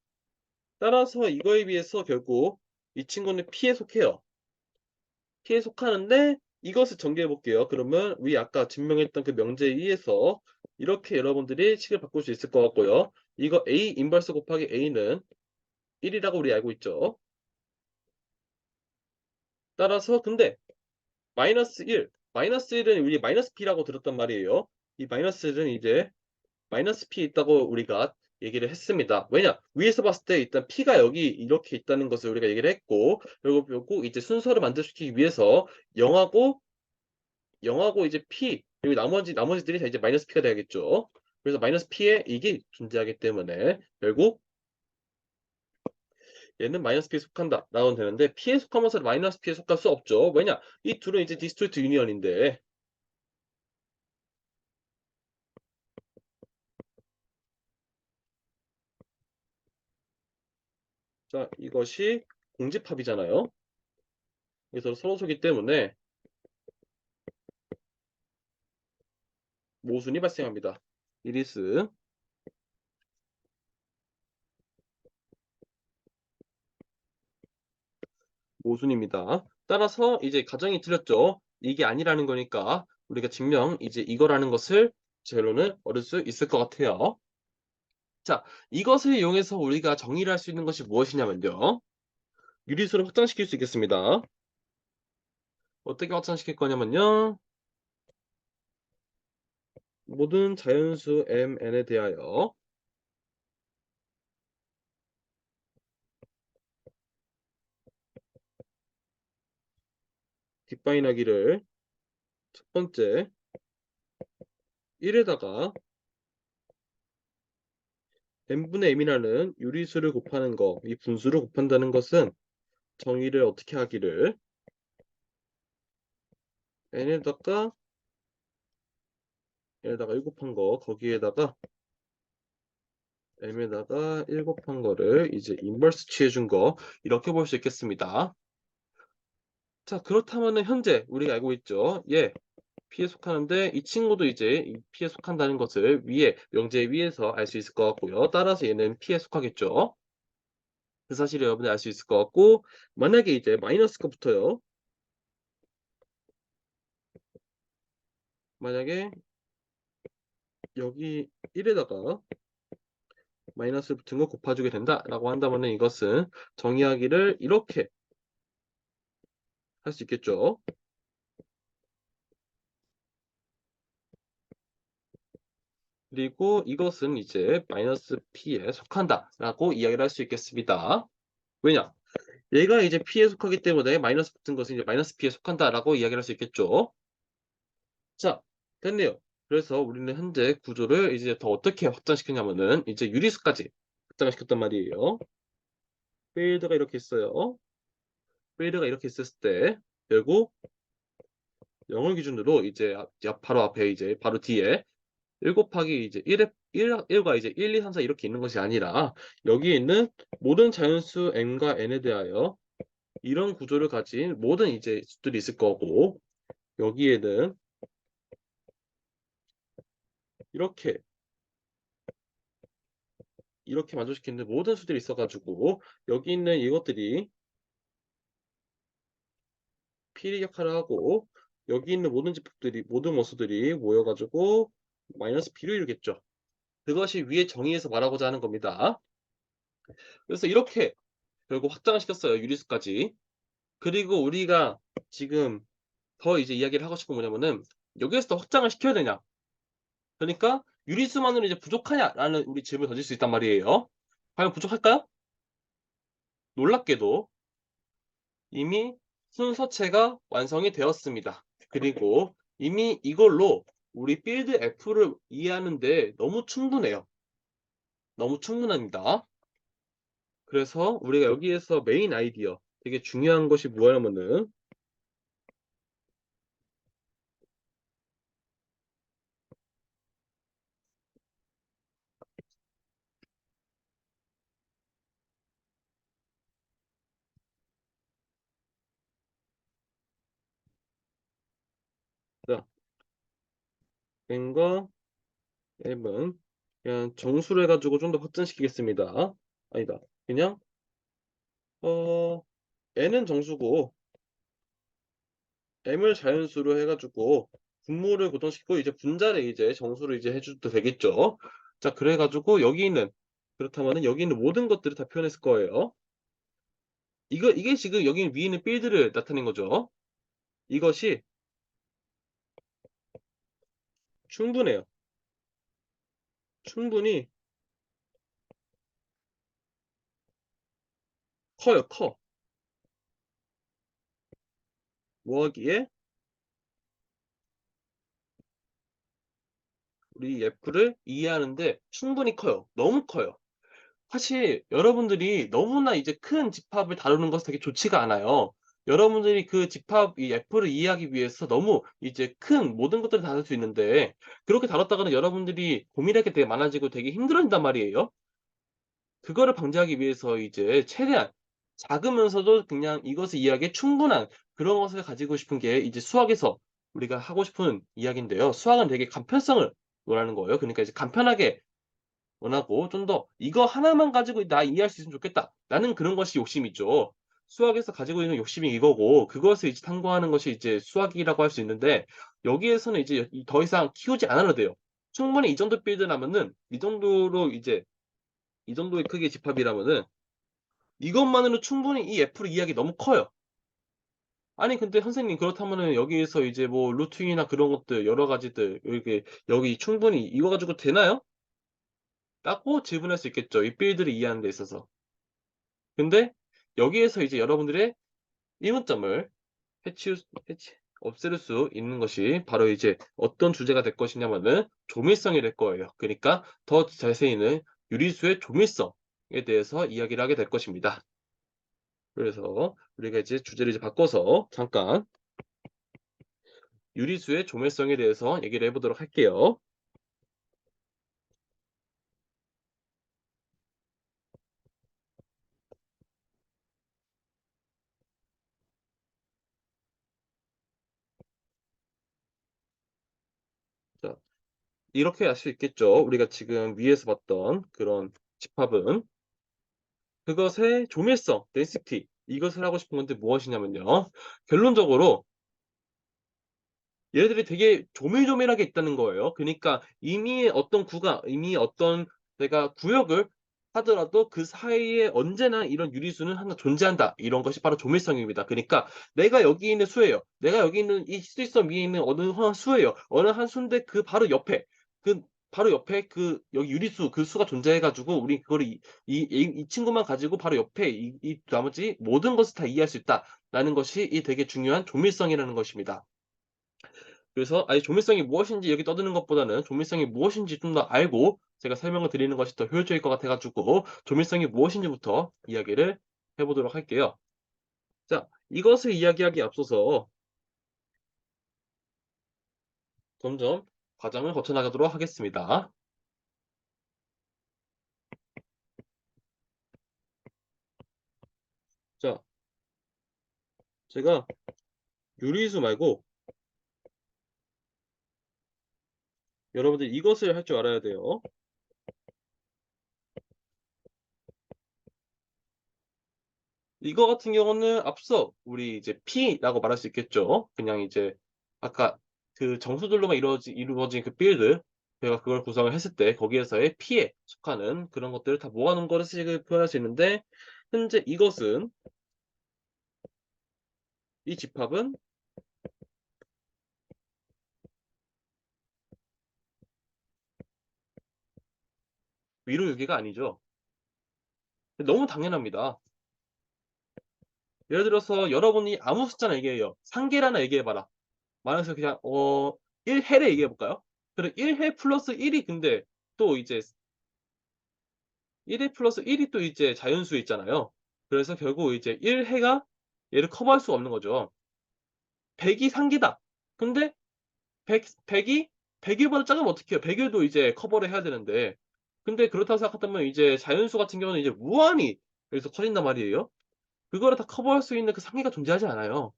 따라서 이거에 비해서 결국 이 친구는 P에 속해요. P에 속하는데 이것을 정리해 볼게요. 그러면 우리 아까 증명했던 그 명제에 의해서 이렇게 여러분들이 식을 바꿀 수 있을 것 같고요. 이거 A 인버스 곱하기 A는 1이라고 우리 알고 있죠. 따라서 근데 마이너스 1, 마이너스 1은 우리 마이너스 P라고 들었단 말이에요. 이 마이너스 1은 이제 마이너스 P 있다고 우리가 얘기를 했습니다. 왜냐? 위에서 봤을 때 일단 P가 여기 이렇게 있다는 것을 우리가 얘기를 했고, 그리고 이제 순서를 만들어주기 위해서 0하고 이제 P 그리고 나머지들이 다 이제 마이너스 P가 돼야겠죠. 그래서 마이너스 P에 이게 존재하기 때문에 결국 얘는 마이너스 P에 속한다 라고는 되는데 P에 속하면서 마이너스 P에 속할 수 없죠. 왜냐? 이 둘은 이제 디스토리트 유니언인데. 자, 이것이 공집합이잖아요. 그래서 서로 속이기 때문에 모순이 발생합니다. 이리스 모순입니다. 따라서 이제 가정이 틀렸죠. 이게 아니라는 거니까 우리가 증명 이제 이거라는 것을 결론을 얻을 수 있을 것 같아요. 자, 이것을 이용해서 우리가 정의를 할 수 있는 것이 무엇이냐면요. 유리수를 확장시킬 수 있겠습니다. 어떻게 확장시킬 거냐면요. 모든 자연수 mn에 대하여 뒷바인하기를 첫 번째 1에다가 n분의 m이라는 유리수를 곱하는 거, 이 분수를 곱한다는 것은 정의를 어떻게 하기를 n에다가 1 곱한 거, 거기에다가 m에다가 1 곱한 거를 이제 인버스 취해준 거, 이렇게 볼 수 있겠습니다. 자, 그렇다면은 현재 우리가 알고 있죠. 예, P에 속하는데 이 친구도 이제 이 P에 속한다는 것을 위에 명제 위에서 알 수 있을 것 같고요. 따라서 얘는 P에 속하겠죠. 그 사실을 여러분이 알 수 있을 것 같고, 만약에 이제 마이너스가 붙어요. 만약에 여기 1에다가 마이너스 붙은 거 곱해주게 된다라고 한다면은 이것은 정의하기를 이렇게 할 수 있겠죠. 그리고 이것은 이제 마이너스 P에 속한다라고 이야기를 할 수 있겠습니다. 왜냐? 얘가 이제 P에 속하기 때문에 마이너스 붙은 것은 이제 마이너스 P에 속한다라고 이야기를 할 수 있겠죠. 자, 됐네요. 그래서 우리는 현재 구조를 이제 더 어떻게 확장시켰냐면은 이제 유리수까지 확장을 시켰단 말이에요. 필드가 이렇게 있어요. 필드가 이렇게 있었을 때 결국 0을 기준으로 이제 바로 앞에 이제 바로 뒤에 1 곱하기 이제 1과 이제 1, 2, 3, 4 이렇게 있는 것이 아니라 여기에 있는 모든 자연수 m과 n에 대하여 이런 구조를 가진 모든 이제 수들이 있을 거고 여기에는 이렇게 만족시키는 모든 수들이 있어 가지고 여기 있는 이것들이 필히 역할을 하고 여기 있는 모든 집합들이 모든 원소들이 모여 가지고 마이너스 B를 이루겠죠. 그것이 위에 정의에서 말하고자 하는 겁니다. 그래서 이렇게 결국 확장을 시켰어요. 유리수까지. 그리고 우리가 지금 더 이제 이야기를 하고 싶은 건 뭐냐면은 여기에서 더 확장을 시켜야 되냐? 그러니까 유리수만으로 이제 부족하냐라는 우리 질문을 던질 수 있단 말이에요. 과연 부족할까요? 놀랍게도 이미 순서체가 완성이 되었습니다. 그리고 이미 이걸로 우리 빌드 F를 이해하는데 너무 충분해요. 너무 충분합니다. 그래서 우리가 여기에서 메인 아이디어 되게 중요한 것이 뭐냐면은 자, n과 m은 그냥 정수로 해가지고 좀 더 확장시키겠습니다. 아니다. 그냥 어 n은 정수고 m을 자연수로 해가지고 분모를 고정시키고 이제 분자를 이제 정수로 이제 해줘도 되겠죠. 자, 그래가지고 여기 있는 그렇다면은 여기 있는 모든 것들을 다 표현했을 거예요. 이게 지금 여기 위에 있는 필드를 나타낸 거죠. 이것이 충분해요. 충분히 커요, 커. 뭐 하기에 우리 F를 이해하는데 충분히 커요. 너무 커요. 사실 여러분들이 너무나 이제 큰 집합을 다루는 것은 되게 좋지가 않아요. 여러분들이 그 집합 이 F를 이해하기 위해서 너무 이제 큰 모든 것들을 다룰 수 있는데 그렇게 다뤘다가는 여러분들이 고민할 게 되게 많아지고 되게 힘들어진단 말이에요. 그거를 방지하기 위해서 이제 최대한 작으면서도 그냥 이것을 이해하기에 충분한 그런 것을 가지고 싶은 게 이제 수학에서 우리가 하고 싶은 이야기인데요. 수학은 되게 간편성을 원하는 거예요. 그러니까 이제 간편하게 원하고 좀 더 '이거 하나만 가지고 나 이해할 수 있으면 좋겠다.' 라는 그런 것이 욕심이죠. 수학에서 가지고 있는 욕심이 이거고 그것을 이제 탐구하는 것이 이제 수학이라고 할 수 있는데 여기에서는 이제 이 더 이상 키우지 않아도 돼요. 충분히 이 정도 빌드라면은 이 정도로 이제 이 정도의 크기의 집합이라면은 이것만으로 충분히 이 F를 이해하기 너무 커요. 아니 근데 선생님 그렇다면은 여기에서 이제 뭐 루팅이나 그런 것들 여러 가지들 이렇게 여기 충분히 이거 가지고 되나요? 라고 질문할 수 있겠죠, 이 빌드를 이해하는 데 있어서. 근데 여기에서 이제 여러분들의 의문점을 해치울 수 해치 없앨 수 있는 것이 바로 이제 어떤 주제가 될 것이냐면은 조밀성이 될 거예요. 그니까 더 자세히는 유리수의 조밀성에 대해서 이야기를 하게 될 것입니다. 그래서 우리가 이제 주제를 이제 바꿔서 잠깐 유리수의 조밀성에 대해서 얘기를 해 보도록 할게요. 자, 이렇게 알 수 있겠죠. 우리가 지금 위에서 봤던 그런 집합은 그것의 조밀성, density 이것을 하고 싶은 건데 무엇이냐면요. 결론적으로 얘네들이 되게 조밀조밀하게 있다는 거예요. 그니까 이미 어떤 구가 이미 어떤 내가 구역을 하더라도 그 사이에 언제나 이런 유리수는 하나 존재한다. 이런 것이 바로 조밀성입니다. 그니까 내가 여기 있는 수예요. 내가 여기 있는 이 수직선 위에 있는 어느 한 수예요. 어느 한 수인데 그 바로 옆에 그 바로 옆에 그 여기 유리수 그 수가 존재해 가지고 우리 그거를 이 친구만 가지고 바로 옆에 이 나머지 모든 것을 다 이해할 수 있다라는 것이 이 되게 중요한 조밀성이라는 것입니다. 그래서 아예 조밀성이 무엇인지 여기 떠드는 것보다는 조밀성이 무엇인지 좀 더 알고 제가 설명을 드리는 것이 더 효율적일 것 같아 가지고 조밀성이 무엇인지부터 이야기를 해 보도록 할게요. 자, 이것을 이야기하기에 앞서서 점점 과정을 거쳐 나가도록 하겠습니다. 자, 제가 유리수 말고 여러분들 이것을 할 줄 알아야 돼요. 이거 같은 경우는 앞서 우리 이제 P라고 말할 수 있겠죠. 그냥 이제 아까 그 정수들로만 이루어진 그 빌드 제가 그걸 구성을 했을 때 거기에서의 P에 속하는 그런 것들을 다 모아 놓은 거를 식을 표현할 수 있는데 현재 이것은 이 집합은 위로 유기가 아니죠. 너무 당연합니다. 예를 들어서 여러분이 아무 숫자나 얘기해요. 상계를 하나 얘기해 봐라. 말해서 그냥 1 해를 얘기해 볼까요? 그럼 1해 플러스 1이 근데 또 이제 1회 플러스 1이 또 이제 자연수에 있잖아요. 그래서 결국 이제 1 해가 얘를 커버할 수가 없는 거죠. 100이 상기다. 근데 100이 100 일보다 작으면 어떡해요. 100 일도 이제 커버를 해야 되는데. 근데 그렇다고 생각한다면 이제 자연수 같은 경우는 이제 무한히 여기서 커진단 말이에요. 그거를 다 커버할 수 있는 그 상위가 존재하지 않아요.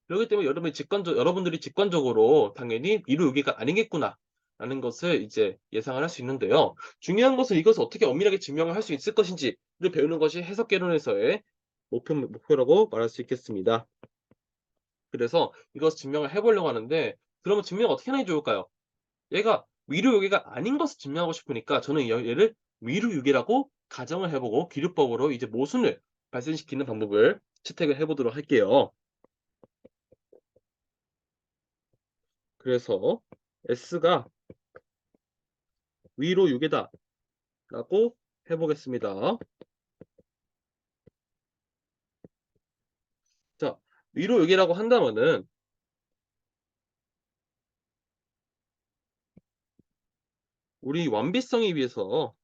그렇기 때문에 여러분들이 직관적으로 당연히 '이루 여기가 아니겠구나.'라는 것을 이제 예상을 할 수 있는데요. 중요한 것은 이것을 어떻게 엄밀하게 증명을 할 수 있을 것인지를 배우는 것이 해석개론에서의 목표라고 말할 수 있겠습니다. 그래서 이것을 증명을 해 보려고 하는데 그러면 증명 어떻게 하는 게 좋을까요? 얘가 위로 요기가 아닌 것을 증명하고 싶으니까 저는 얘를 위로 유기라고 가정을 해 보고 기류법으로 이제 모순을 발생시키는 방법을 채택을 해 보도록 할게요. 그래서 S가 위로 6 이다라고 해 보겠습니다. 자, 위로 6 이라고 한다면은 우리 완비성에 위해서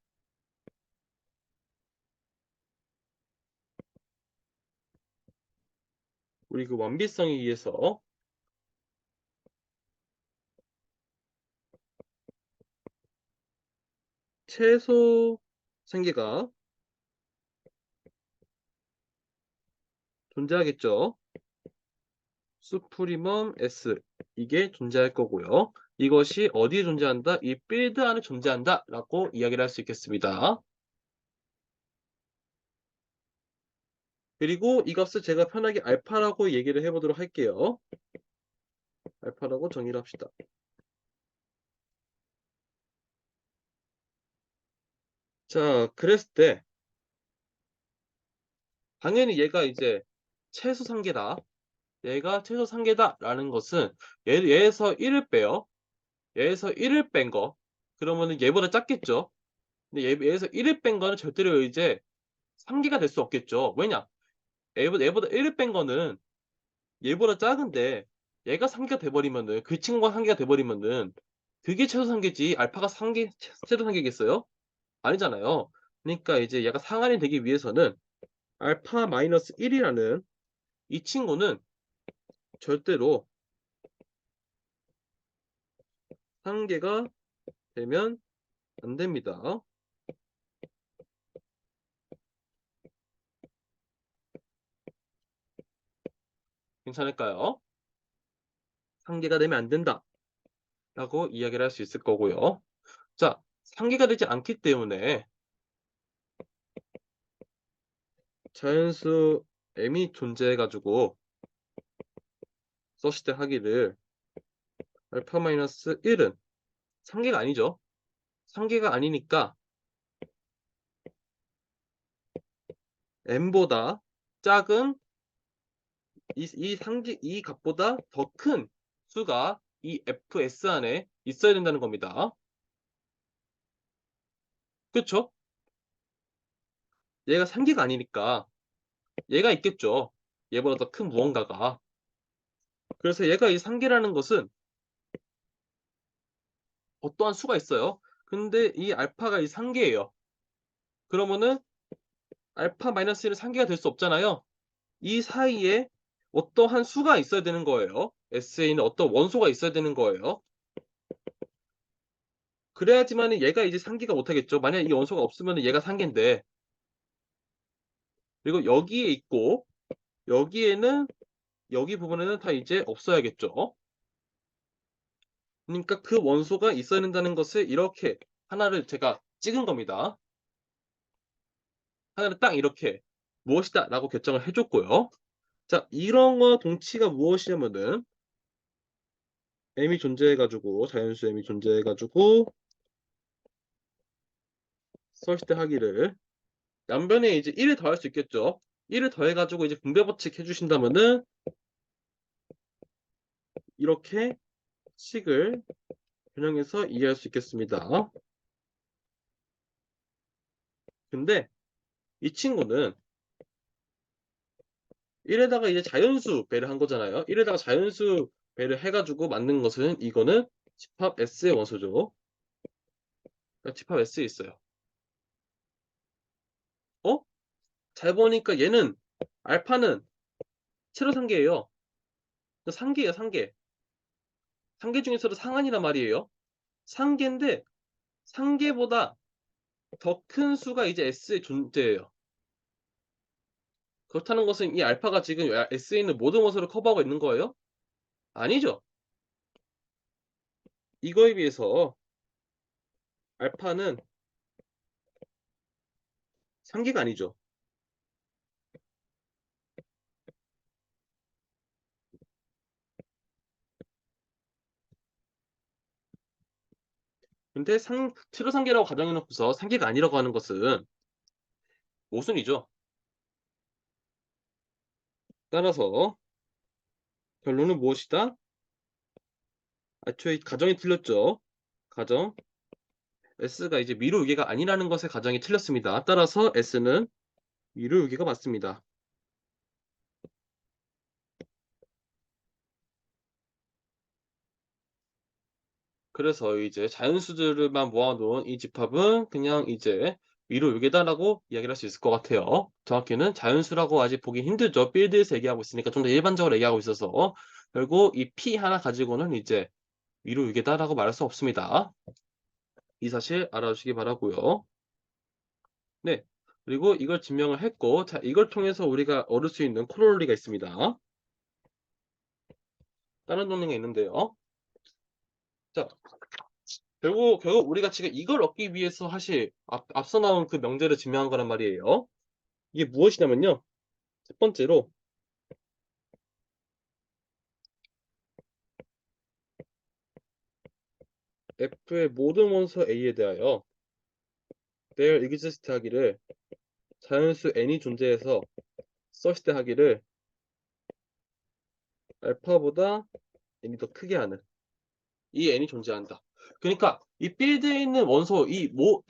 우리 그 완비성에 의해서 최소 상계가 존재하겠죠. 수프리멈 S 이게 존재할 거고요. 이것이 어디에 존재한다? 이 필드 안에 존재한다라고 이야기를 할 수 있겠습니다. 그리고 이것을 제가 편하게 알파라고 얘기를 해 보도록 할게요. 알파라고 정의를 합시다. 자, 그랬을 때 당연히 얘가 이제 최소 상계다. 얘가 최소 상계다라는 것은 얘에서 1을 빼요. 얘에서 1을 뺀 거. 그러면은 얘보다 작겠죠. 근데 얘에서 1을 뺀 거는 절대로 이제 상계가 될 수 없겠죠. 왜냐? 얘보다 1을 뺀 거는 얘보다 작은데 얘가 상계가 돼 버리면은 그 친구가 상계가 돼 버리면은 그게 최소 상계지 알파가 최소 상계겠어요? 아니잖아요. 그러니까 이제 얘가 상한이 되기 위해서는 알파 마이너스 1이라는 이 친구는 절대로 상계가 되면 안 됩니다. 괜찮을까요? 상계가 되면 안 된다라고 이야기를 할 수 있을 거고요. 자, 상계가 되지 않기 때문에 자연수 m이 존재해 가지고 서시대 하기를 알파 마이너스 1은 상계가 아니죠. 상계가 아니니까 m보다 작은 이 값보다 더 큰 수가 이 fs 안에 있어야 된다는 겁니다. 그쵸? 얘가 상계가 아니니까 얘가 있겠죠. 얘보다 더 큰 무언가가. 그래서 얘가 이 상계라는 것은 어떠한 수가 있어요. 근데 이 알파가 이 상계예요. 그러면은 알파 마이너스 1은 상계가 될 수 없잖아요. 이 사이에 어떠한 수가 있어야 되는 거예요. S에는 어떤 원소가 있어야 되는 거예요. 그래야지만은 얘가 이제 상계가 못하겠죠. 만약 이 원소가 없으면 얘가 상계인데. 그리고 여기에 있고 여기에는 여기 부분에는 다 이제 없어야겠죠. 그러니까 그 원소가 있어야 된다는 것을 이렇게 하나를 제가 찍은 겁니다. 하나를 딱 이렇게 무엇이다라고 결정을 해줬고요. 자, 이런 거 동치가 무엇이냐면은 m이 존재해가지고 자연수 m이 존재해가지고 서시대 하기를 양변에 이제 1을 더할 수 있겠죠. 1을 더해가지고 이제 분배 법칙 해주신다면은 이렇게 식을 변형해서 이해할 수 있겠습니다. 근데 이 친구는 1에다가 이제 자연수 배를 한 거잖아요. 1에다가 자연수 배를 해가지고 만든 것은 이거는 집합 S의 원소죠. 집합 S에 있어요. 어? 잘 보니까 얘는 알파는 세로상계예요. 상계예요, 상계. 상계 중에서도 상한이란 말이에요. 상계인데 상계보다 더 큰 수가 이제 S에 존재해요. 그렇다는 것은 이 알파가 지금 S에 있는 모든 원소를 커버하고 있는 거예요? 아니죠. 이거에 비해서 알파는 상계가 아니죠. 근데 세로상계라고 가정해놓고서 상계가 아니라고 하는 것은 모순이죠. 따라서 결론은 무엇이다? 애초에 가정이 틀렸죠. 가정 S가 이제 미루유기가 아니라는 것의 가정이 틀렸습니다. 따라서 S는 미루유기가 맞습니다. 그래서 이제 자연수들만 모아놓은 이 집합은 그냥 이제 위로 요계다라고 이야기를 할 수 있을 것 같아요. 정확히는 자연수라고 아직 보기 힘들죠. 필드에서 얘기하고 있으니까 좀 더 일반적으로 얘기하고 있어서 결국 이 P 하나 가지고는 이제 위로 요계다라고 말할 수 없습니다. 이 사실 알아주시기 바라고요. 네. 그리고 이걸 증명을 했고, 자, 이걸 통해서 우리가 얻을 수 있는 코로리가 있습니다. 다른 정리가 있는데요. 자, 결국 우리가 지금 이걸 얻기 위해서 사실 앞서 나온 그 명제를 증명한 거란 말이에요. 이게 무엇이냐면요. 첫 번째로 F의 모든 원소 A에 대하여 there exist 하기를 자연수 n이 존재해서 such that 하기를 알파보다 n이 더 크게 하는 이 n이 존재한다. 그러니까 이 필드에 있는 원소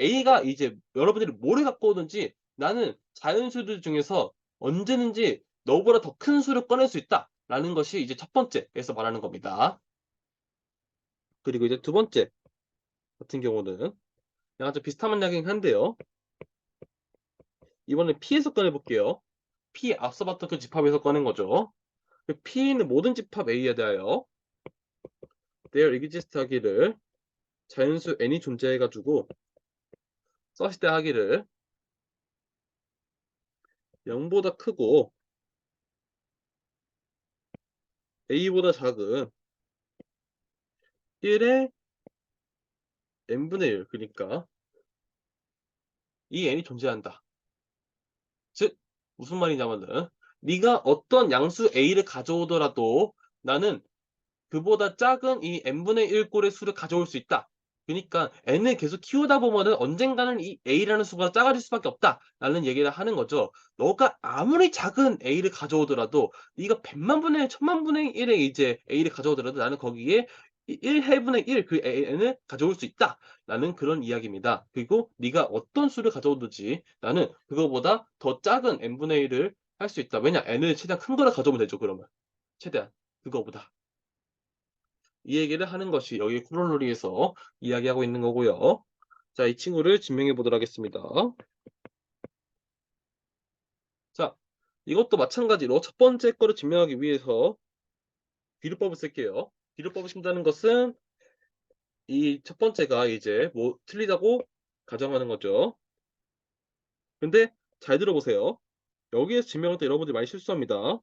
A가 이제 여러분들이 뭐를 갖고 오든지 나는 자연수들 중에서 언제든지 너보다 더 큰 수를 꺼낼 수 있다라는 것이 이제 첫 번째에서 말하는 겁니다. 그리고 이제 두 번째 같은 경우는 약간 좀 비슷한 이야기긴 한데요. 이번엔 P에서 꺼내볼게요. P 앞서 봤던 그 집합에서 꺼낸 거죠. P에 있는 모든 집합 A에 대하여 there exist 하기를 자연수 n이 존재해가지고 such that 하기를 0보다 크고 A보다 작은 1의 n분의 1 그러니까 이 n이 존재한다. 즉 무슨 말이냐면은 네가 어떤 양수 A를 가져오더라도 나는 그보다 작은 이 n분의 1 꼴의 수를 가져올 수 있다. 그러니까 n을 계속 키우다 보면은 언젠가는 이 a라는 수가 작아질 수밖에 없다라는 얘기를 하는 거죠. 너가 아무리 작은 a를 가져오더라도 네가 100만 분의 1, 1000만 분의 1의 이제 a를 가져오더라도 나는 거기에 1해분의 1 그 n을 가져올 수 있다라는 그런 이야기입니다. 그리고 네가 어떤 수를 가져오든지 나는 그거보다 더 작은 n분의 1을 할 수 있다. 왜냐? n을 최대한 큰 거를 가져오면 되죠, 그러면. 최대한 그거보다. 이 얘기를 하는 것이 여기 코로놀이에서 이야기하고 있는 거고요. 자, 이 친구를 증명해 보도록 하겠습니다. 자, 이것도 마찬가지로 첫 번째 거를 증명하기 위해서 비례법을 쓸게요. 비례법을 쓴다는 것은 이 첫 번째가 이제 뭐 틀리다고 가정하는 거죠. 근데 잘 들어보세요. 여기에서 증명할 때 여러분들이 많이 실수합니다.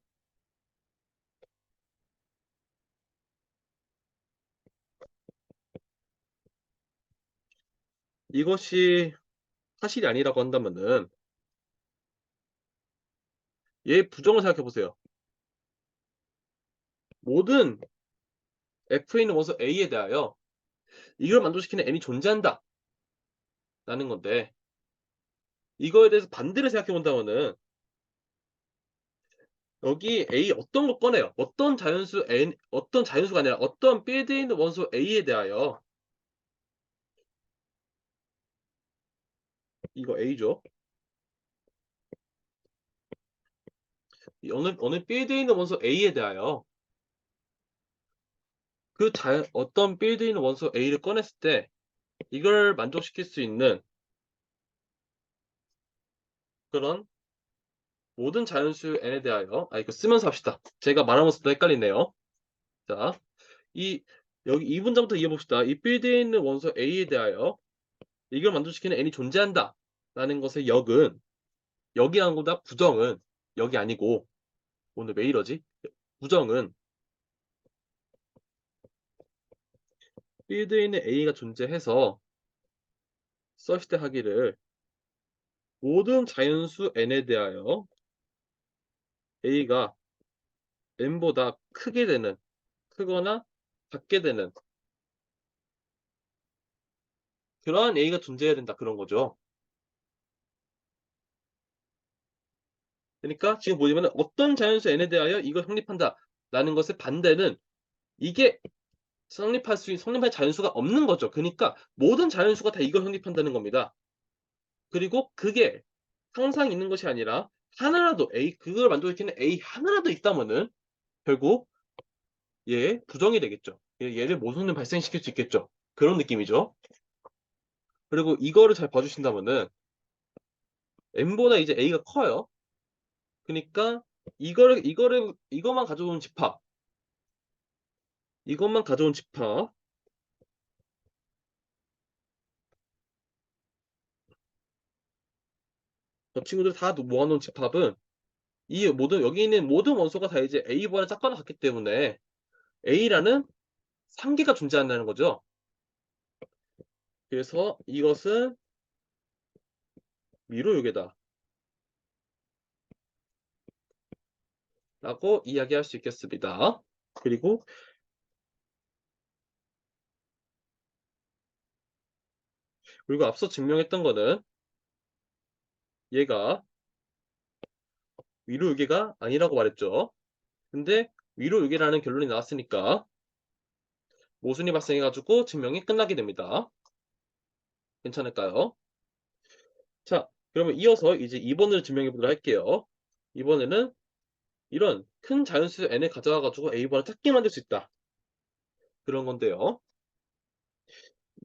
이것이 사실이 아니라고 한다면은 얘 부정을 생각해 보세요. 모든 F에 있는 원소 A에 대하여 이걸 만족시키는 n이 존재한다 라는 건데 이거에 대해서 반대를 생각해 본다면은 여기 A 어떤 거 꺼내요. 어떤 자연수 n 어떤 자연수가 아니라 어떤 필드에 있는 원소 A에 대하여 이거 A죠. 이 어느 필드에 있는 원소 A에 대하여 그 어떤 필드에 있는 원소 A를 꺼냈을 때 이걸 만족시킬 수 있는 그런 모든 자연수 n에 대하여 이거 쓰면서 합시다. 제가 말하면서 또 헷갈리네요. 자, 이 여기 2문장부터 이어봅시다. 이 필드에 있는 원소 A에 대하여 이걸 만족시키는 n이 존재한다 라는 것의 역은 여기한 거보다 부정은 여기 아니고 오늘 왜 이러지? 부정은 필드에 있는 A가 존재해서 such that 하기를 모든 자연수 n에 대하여 A가 n보다 크게 되는 크거나 작게 되는 그러한 A가 존재해야 된다 그런 거죠. 그러니까 지금 보시면 어떤 자연수 n에 대하여 이거 성립한다 라는 것의 반대는 이게 성립할 자연수가 없는 거죠. 그러니까 모든 자연수가 다 이걸 성립한다는 겁니다. 그리고 그게 항상 있는 것이 아니라 하나라도 그걸 만족시키는 A 하나라도 있다면은 결국 얘 부정이 되겠죠. 얘를 모순을 발생시킬 수 있겠죠. 그런 느낌이죠. 그리고 이거를 잘 봐주신다면은 n보다 이제 a가 커요. 그러니까 이거만 가져온 집합, 이것만 가져온 집합, 저 친구들 다 모아놓은 집합은 이 모든 여기 있는 모든 원소가 다 이제 a보다 작거나 같기 때문에 a라는 상계가 존재한다는 거죠. 그래서 이것은 미로유계다 라고 이야기할 수 있겠습니다. 그리고 앞서 증명했던 거는 얘가 미로유계가 아니라고 말했죠. 근데 미로유계라는 결론이 나왔으니까 모순이 발생해가지고 증명이 끝나게 됩니다. 괜찮을까요? 자, 그러면 이어서 이제 2번을 증명해 보도록 할게요. 이번에는 이런 큰 자연수 n을 가져와가지고 a번을 작게 만들 수 있다. 그런 건데요.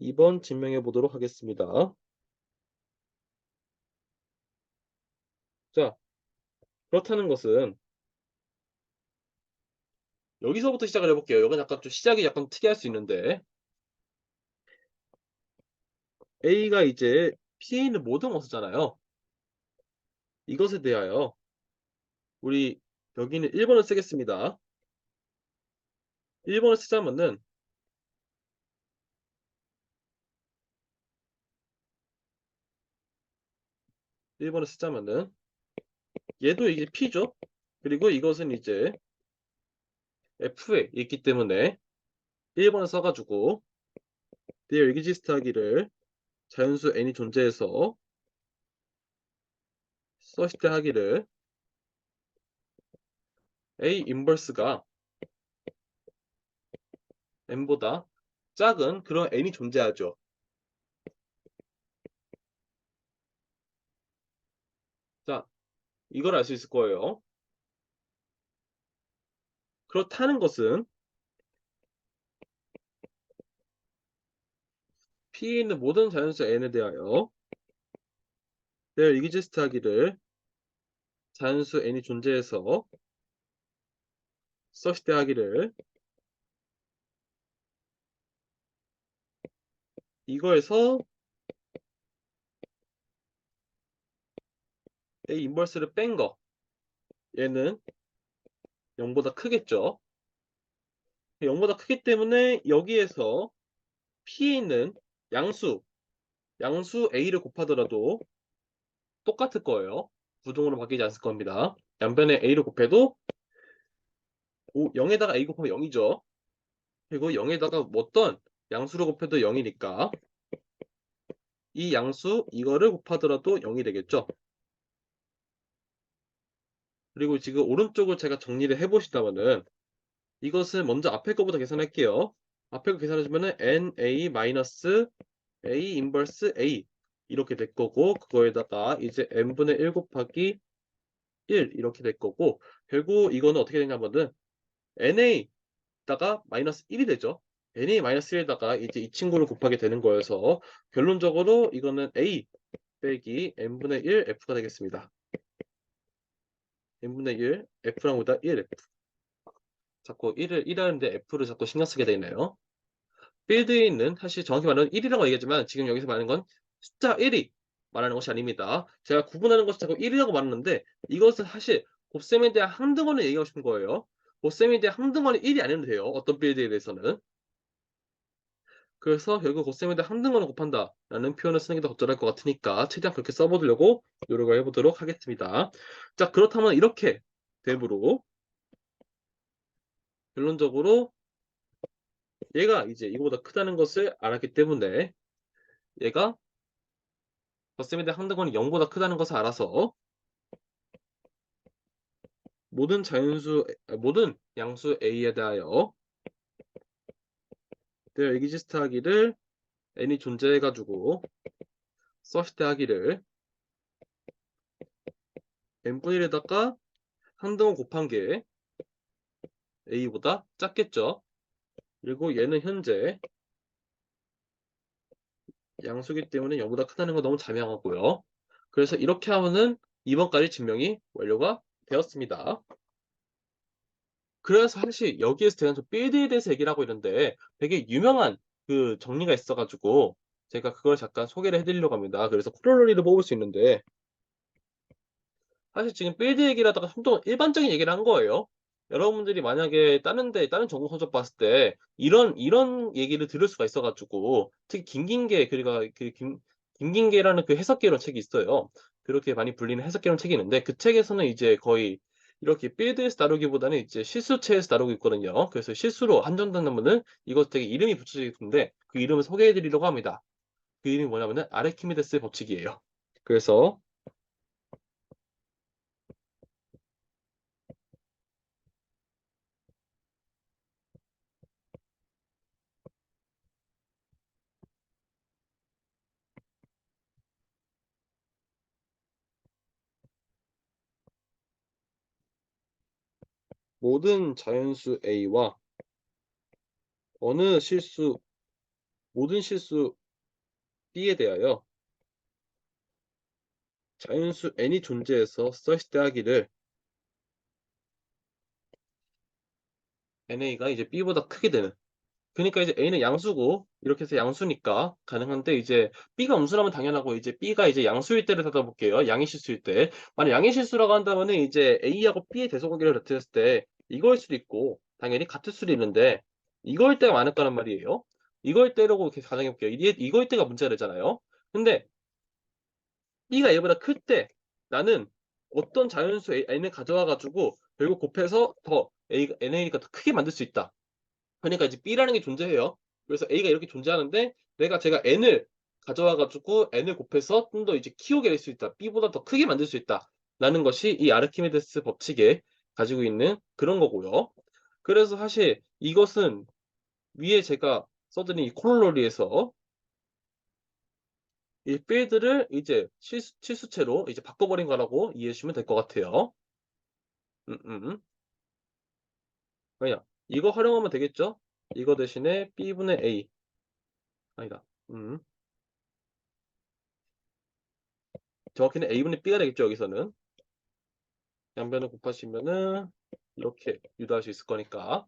2번 증명해 보도록 하겠습니다. 자, 그렇다는 것은 여기서부터 시작을 해볼게요. 여기는 약간 좀 시작이 약간 특이할 수 있는데 A가 이제 P에 있는 모든 원소잖아요. 이것에 대하여 우리 여기는 1번을 쓰겠습니다. 1번을 쓰자면은 1번을 쓰자면은 얘도 이게 P죠. 그리고 이것은 이제 F에 있기 때문에 1번을 써가지고 there exist 하기를 자연수 n이 존재해서 썼을 때 하기를 A 인버스가 n보다 작은 그런 n이 존재하죠. 자, 이걸 알 수 있을 거예요. 그렇다는 것은 P에 있는 모든 자연수 n에 대하여 there exist 하기를 자연수 n이 존재해서 썼을 때 하기를 이거에서 A 인버스를 뺀 거 얘는 0보다 크겠죠. 0보다 크기 때문에 여기에서 P에 있는 양수 A를 곱하더라도 똑같을 거예요. 부동으로 바뀌지 않을 겁니다. 양변에 A를 곱해도 0에다가 A 곱하면 0이죠. 그리고 0에다가 어떤 양수를 곱해도 0이니까 이 양수 이거를 곱하더라도 0이 되겠죠. 그리고 지금 오른쪽을 제가 정리를 해보시다면은 이것은 먼저 앞에 거부터 계산할게요. 앞에 거 계산해주면은 NA-A 인버스 A 이렇게 될 거고 그거에다가 이제 n분의 1 곱하기 1 이렇게 될 거고 결국 이거는 어떻게 되냐면은 NA다가 마이너스 1이 되죠. NA 마이너스 1에다가 이제 이 친구를 곱하게 되는 거여서 결론적으로 이거는 A 빼기 n분의 1 F가 되겠습니다. n분의 1 F랑 보다 1 F 자꾸 1을 하는데 F를 자꾸 신경 쓰게 되네요. 필드에 있는 사실 정확히 말하면 1이라고 얘기하지만 지금 여기서 말하는 건 숫자 1이 말하는 것이 아닙니다. 제가 구분하는 것을 자꾸 1이라고 말하는데 이것은 사실 곱셈에 대한 항등원을 얘기하고 싶은 거예요. 곱셈에 대한 항등원이 1이 아니면 돼요. 어떤 필드에 대해서는. 그래서 결국 곱셈에 대한 항등원을 곱한다 라는 표현을 쓰는 게 더 적절할 것 같으니까 최대한 그렇게 써보려고 노력을 해보도록 하겠습니다. 자, 그렇다면 이렇게 됨으로 결론적으로 얘가 이제 이거보다 크다는 것을 알았기 때문에 얘가 덧셈에 대한 항등원이 0보다 크다는 것을 알아서 모든 양수 A에 대하여 there exist 하기를 n이 존재해가지고 썼을 때 하기를 n분의 1에다가 항등원 곱한 게 A보다 작겠죠. 그리고 얘는 현재 양수기 때문에 0보다 크다는 거 너무 자명하고요. 그래서 이렇게 하면은 2번까지 증명이 완료가 되었습니다. 그래서 사실 여기에서 제가 좀 필드에 대해서 얘기를 하고 있는데 되게 유명한 그 정리가 있어 가지고 제가 그걸 잠깐 소개를 해 드리려고 합니다. 그래서 코로러리를 뽑을 수 있는데 사실 지금 필드 얘기를 하다가 한동안 일반적인 얘기를 한 거예요. 여러분들이 만약에 다른 전공 서적 봤을 때 이런 얘기를 들을 수가 있어 가지고 특히 김긴계 그러니까 김긴계라는 그 해석개론 책이 있어요. 그렇게 많이 불리는 해석개론 책이 있는데 그 책에서는 이제 거의 이렇게 필드에서 다루기보다는 이제 실수체에서 다루고 있거든요. 그래서 실수로 한정된다면은 이것 되게 이름이 붙여져 있는데 그 이름을 소개해 드리려고 합니다. 그 이름이 뭐냐면은 아르키미데스의 법칙이에요. 그래서 모든 자연수 A와 어느 실수 모든 실수 B에 대하여 자연수 n이 존재해서 서식대하기를 NA가 이제 B보다 크게 되는. 그러니까 이제 A는 양수고 이렇게 해서 양수니까 가능한데 이제 B가 음수라면 당연하고 이제 B가 이제 양수일 때를 찾아볼게요. 양의 실수일 때. 만약 양의 실수라고 한다면은 이제 A하고 B의 대소관계를 나타냈을 때 이거일 수도 있고 당연히 같을 수도 있는데 이거일 때가 많을 거란 말이에요. 이거일 때라고 이렇게 가정해 볼게요. 이게 이거일 때가 문제가 되잖아요. 근데 B가 얘보다 클 때 나는 어떤 자연수 n을 가져와 가지고 결국 곱해서 더 A가 NA니까 더 크게 만들 수 있다. 그러니까 이제 B라는 게 존재해요. 그래서 A가 이렇게 존재하는데 제가 n을 가져와 가지고 n을 곱해서 좀 더 이제 키우게 될 수 있다. B보다 더 크게 만들 수 있다. 라는 것이 이 아르키메데스 법칙에 가지고 있는 그런 거고요. 그래서 사실 이것은 위에 제가 써드린 이 코로러리에서 이 필드를 이제 실수체로 이제 바꿔버린 거라고 이해해 주시면 될 것 같아요. 음음. 왜냐? 이거 활용하면 되겠죠? 이거 대신에 B분의 A 아니다. 정확히는 A분의 B가 되겠죠, 여기서는. 양변을 곱하시면은 이렇게 유도할 수 있을 거니까.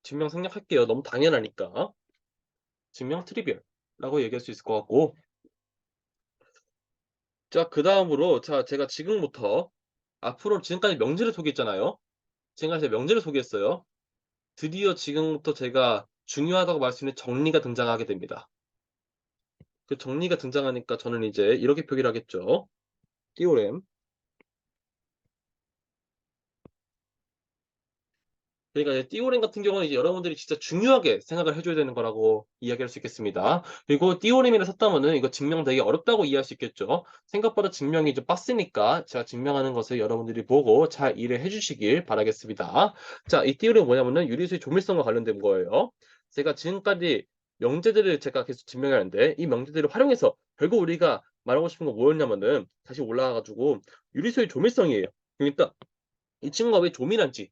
증명 생략할게요. 너무 당연하니까. 증명 트리비얼라고 얘기할 수 있을 것 같고. 자, 그다음으로 제가 지금부터 앞으로 지금까지 명제를 소개했잖아요. 지금까지 명제를 소개했어요. 드디어 지금부터 제가 중요하다고 말할 수 있는 정리가 등장하게 됩니다. 그 정리가 등장하니까 저는 이제 이렇게 표기를 하겠죠. 띠오렘. 그러니까 이제 띠오렘 같은 경우는 이제 여러분들이 진짜 중요하게 생각을 해줘야 되는 거라고 이야기할 수 있겠습니다. 그리고 띠오렘이라 썼다면은 이거 증명 되게 어렵다고 이해할 수 있겠죠. 생각보다 증명이 좀 빡세니까 제가 증명하는 것을 여러분들이 보고 잘 이해를 해주시길 바라겠습니다. 자, 이 띠오렘이 뭐냐면은 유리수의 조밀성과 관련된 거예요. 제가 지금까지 명제들을 제가 계속 증명하는데 이 명제들을 활용해서 결국 우리가 말하고 싶은 건 뭐였냐면은 다시 올라와가지고 유리수의 조밀성이에요. 그러니까 이 친구가 왜 조밀한지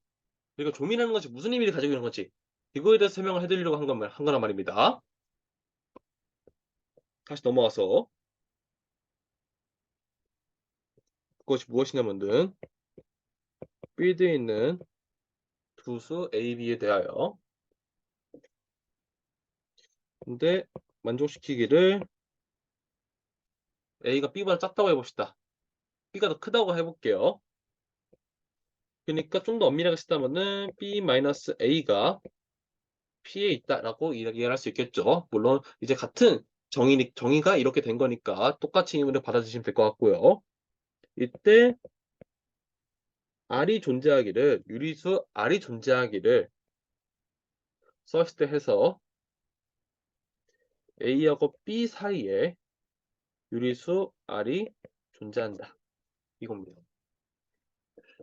그리고 조민하는 것이 무슨 의미를 가지고 있는 건지 이거에 대해서 설명을 해드리려고 한 거란 말입니다. 다시 넘어와서 그것이 무엇이냐면은 필드에 있는 두 수 A, B에 대하여 근데 만족시키기를 A가 B보다 작다고 해봅시다. B가 더 크다고 해볼게요. 그러니까 좀 더 엄밀하게 쓰다면은 B-A가 P에 있다라고 이야기할 수 있겠죠. 물론 이제 같은 정의가 이렇게 된 거니까 똑같이 의미를 받아주시면 될 것 같고요. 이때 R이 존재하기를 유리수 R이 존재하기를 서스테해서 A하고 B 사이에 유리수 R이 존재한다. 이겁니다.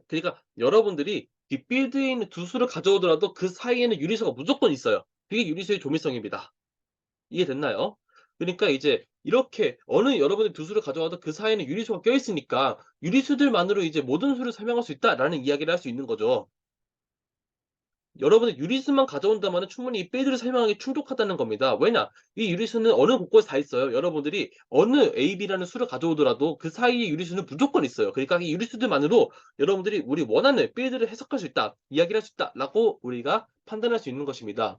그러니까 여러분들이 뒷빌드에 있는 두 수를 가져오더라도 그 사이에는 유리수가 무조건 있어요. 그게 유리수의 조밀성입니다. 이해됐나요? 그러니까 이제 이렇게 어느 여러분이 두 수를 가져와도 그 사이에는 유리수가 껴있으니까 유리수들만으로 이제 모든 수를 설명할 수 있다라는 이야기를 할 수 있는 거죠. 여러분이 유리수만 가져온다면은 충분히 이 빼기를 설명하기 충족하다는 겁니다. 왜냐? 이 유리수는 어느 곳곳에 다 있어요. 여러분들이 어느 A, B라는 수를 가져오더라도 그 사이에 유리수는 무조건 있어요. 그러니까 이 유리수들만으로 여러분들이 우리 원하는 빼기를 해석할 수 있다, 이야기를 할 수 있다라고 우리가 판단할 수 있는 것입니다.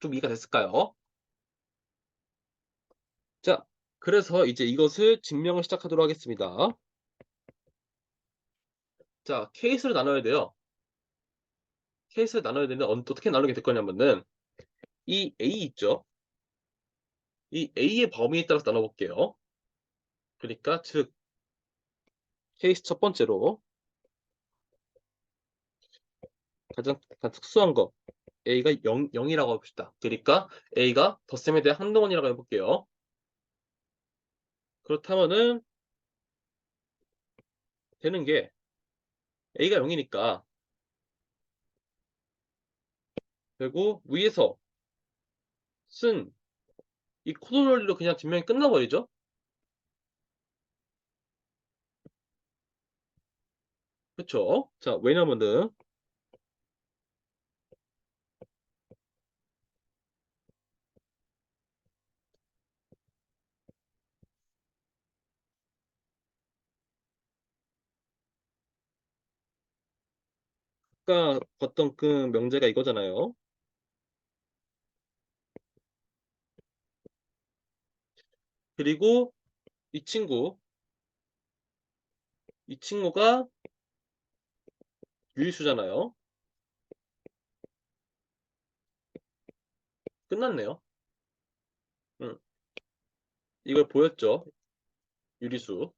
좀 이해가 됐을까요? 자, 그래서 이제 이것을 증명을 시작하도록 하겠습니다. 자, 케이스를 나눠야 돼요. 케이스를 나눠야 되는데 어떻게 나누게 될 거냐면은 이 A 있죠? 이 A의 범위에 따라서 나눠볼게요. 그러니까 즉 케이스 첫 번째로 가장 특수한 거 A가 0이라고 해봅시다. 그러니까 A가 덧셈에 대한 한동원이라고 해볼게요. 그렇다면은 되는 게 A가 0이니까 그리고 위에서 쓴 이 코드원리로 그냥 증명이 끝나버리죠. 그쵸? 자, 왜냐면은 아까 봤던 그 명제가 이거잖아요. 그리고 이 친구가 유리수잖아요. 끝났네요. 음, 이걸 보였죠? 유리수.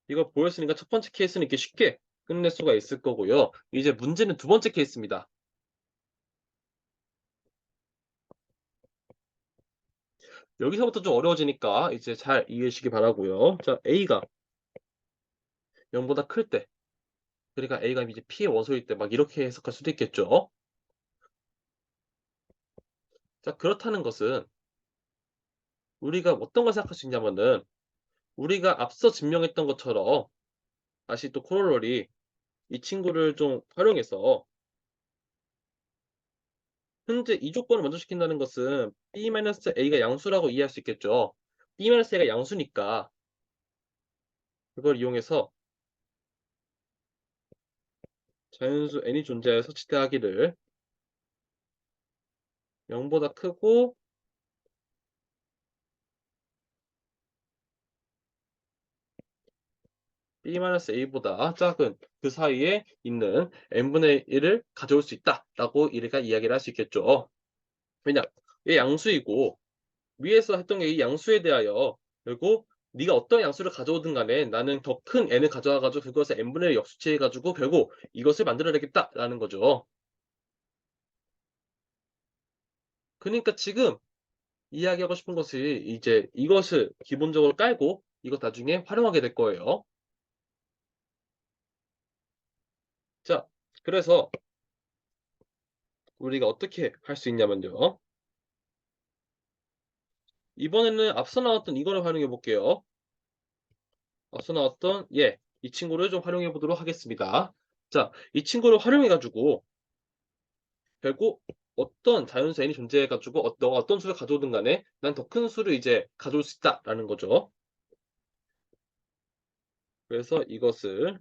이거 보였으니까 첫 번째 케이스는 이렇게 쉽게 끝낼 수가 있을 거고요. 이제 문제는 두 번째 케이스입니다. 여기서부터 좀 어려워지니까 이제 잘 이해해 주시기 바라고요. 자, A가 0보다 클 때, 그러니까 A가 이제 P의 원소일 때 막 이렇게 해석할 수도 있겠죠. 자, 그렇다는 것은 우리가 어떤 걸 생각할 수 있냐면은 우리가 앞서 증명했던 것처럼 다시 또 코롤러리 이 친구를 좀 활용해서 현재 이 조건을 만족시킨다는 것은 B-A가 양수라고 이해할 수 있겠죠. B-A가 양수니까 그걸 이용해서 자연수 n이 존재하여 서치대하기를 0보다 크고 B-A보다 작은 그 사이에 있는 n분의 1을 가져올 수 있다라고 우리가 이야기를 할 수 있겠죠. 왜냐? 얘 양수이고 위에서 했던 게 이 양수에 대하여 그리고 네가 어떤 양수를 가져오든 간에 나는 더 큰 n을 가져와 가지고 그것을 n분의 1 역수치해 가지고 결국 이것을 만들어내겠다라는 거죠. 그러니까 지금 이야기하고 싶은 것이 이제 이것을 기본적으로 깔고 이것 나중에 활용하게 될 거예요. 자, 그래서 우리가 어떻게 할 수 있냐면요. 이번에는 앞서 나왔던 이거를 활용해 볼게요. 앞서 나왔던 이 친구를 좀 활용해 보도록 하겠습니다. 자, 이 친구를 활용해 가지고 결국 어떤 자연수 n이 존재해 가지고 너가 어떤 수를 가져오든 간에 난 더 큰 수를 이제 가져올 수 있다라는 거죠. 그래서 이것을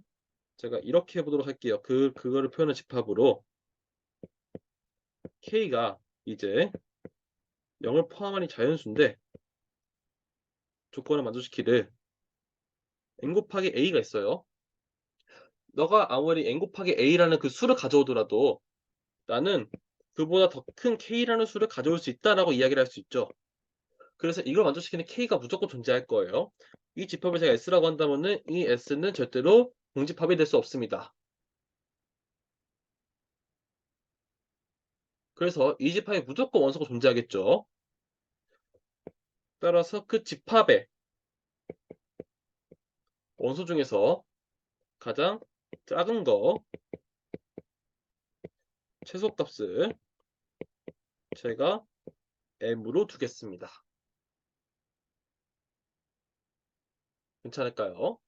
제가 이렇게 해 보도록 할게요. 그거를 표현한 집합으로 k가 이제 0을 포함한 이 자연수인데 조건을 만족시키되 n 곱하기 a가 있어요. 너가 아무리 n 곱하기 a라는 그 수를 가져오더라도 나는 그보다 더 큰 k라는 수를 가져올 수 있다라고 이야기를 할 수 있죠. 그래서 이걸 만족시키는 k가 무조건 존재할 거예요. 이 집합을 제가 s라고 한다면은 이 s는 절대로 공집합이 될 수 없습니다. 그래서 이 집합에 무조건 원소가 존재하겠죠. 따라서 그 집합의 원소 중에서 가장 작은 거 최소값을 제가 m으로 두겠습니다. 괜찮을까요?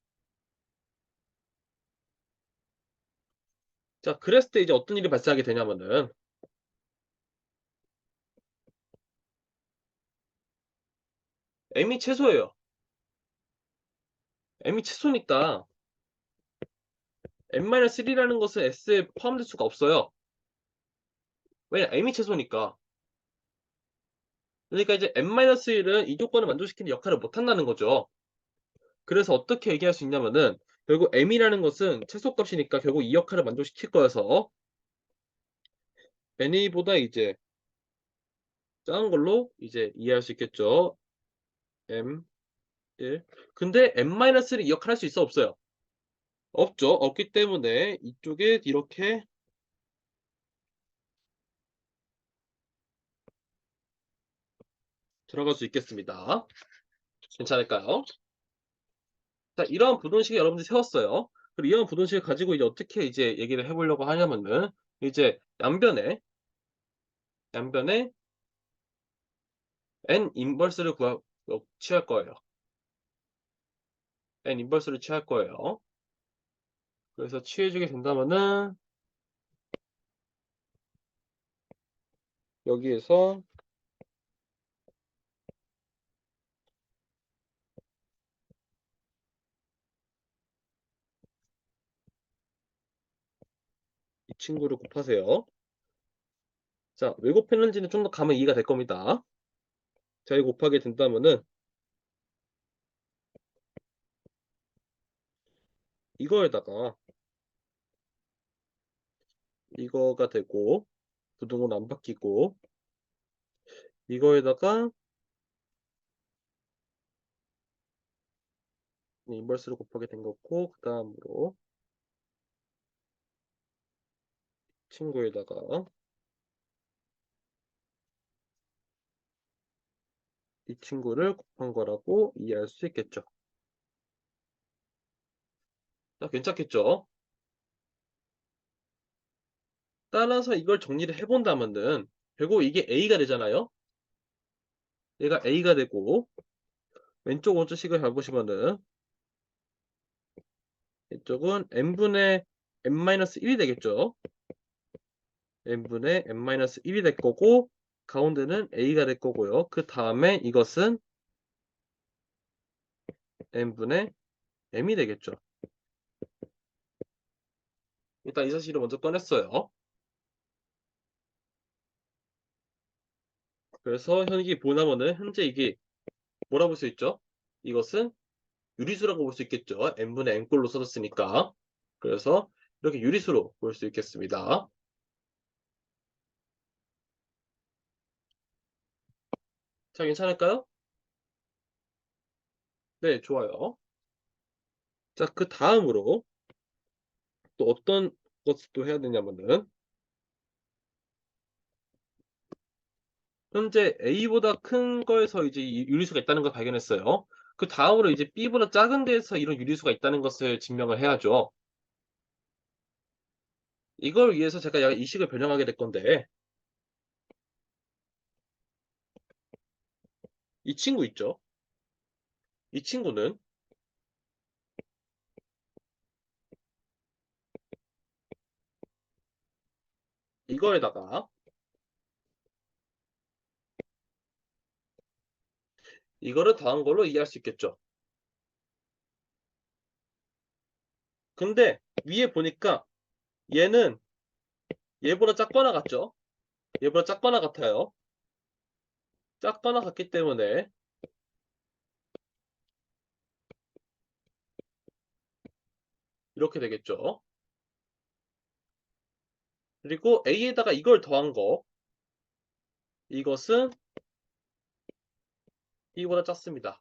자, 그랬을 때 이제 어떤 일이 발생하게 되냐면은 m이 최소예요. m이 최소니까 n-1라는 것은 s에 포함될 수가 없어요. 왜냐? m이 최소니까. 그러니까 이제 n-1은 이 조건을 만족시키는 역할을 못 한다는 거죠. 그래서 어떻게 얘기할 수 있냐면은 결국 m이라는 것은 최소값이니까 결국 이 역할을 만족시킬 거여서 n보다 이제 작은 걸로 이제 이해할 수 있겠죠. m 1. 근데 n-를 이 역할 할 수 있어 없어요? 없죠. 없기 때문에 이쪽에 이렇게 들어갈 수 있겠습니다. 괜찮을까요? 자, 이러한 부등식을 여러분들이 세웠어요. 그리고 이러한 부등식을 가지고 이제 어떻게 이제 얘기를 해보려고 하냐면은 이제 양변에 n 인버스를 취할 거예요. n 인버스를 취할 거예요. 그래서 취해주게 된다면은 여기에서 이 친구를 곱하세요. 자, 왜 곱했는지는 좀 더 가면 이해가 될 겁니다. 자, 이 곱하게 된다면은 이거에다가 이거가 되고 부등호는 안 바뀌고 이거에다가 인버스를 곱하게 된 거고 그 다음으로 친구에다가 이 친구를 곱한 거라고 이해할 수 있겠죠. 자, 괜찮겠죠? 따라서 이걸 정리를 해본다면은 결국 이게 A가 되잖아요. 얘가 A가 되고 왼쪽 오른쪽 식을 잘 보시면은 이쪽은 n분의 n-1이 되겠죠. n분의 n-1이 될 거고 가운데는 A가 될 거고요. 그 다음에 이것은 n분의 m이 되겠죠. 일단 이 사실을 먼저 꺼냈어요. 그래서 현기 보나면은 현재 이게 뭐라고 볼 수 있죠? 이것은 유리수라고 볼 수 있겠죠. n분의 n꼴로 써졌으니까. 그래서 이렇게 유리수로 볼 수 있겠습니다. 자, 괜찮을까요? 네, 좋아요. 자, 그 다음으로 또 어떤 것을 또 해야 되냐면은 현재 A보다 큰 거에서 이제 이 유리수가 있다는 걸 발견했어요. 그 다음으로 이제 B보다 작은 데에서 이런 유리수가 있다는 것을 증명을 해야죠. 이걸 위해서 제가 이 식을 변형하게 될 건데 이 친구 있죠? 이 친구는 이거에다가 이거를 더한 걸로 이해할 수 있겠죠. 근데 위에 보니까 얘는 얘보다 작거나 같죠? 얘보다 작거나 같아요. 작거나 같기 때문에 이렇게 되겠죠. 그리고 A에다가 이걸 더한 거 이것은 B보다 작습니다.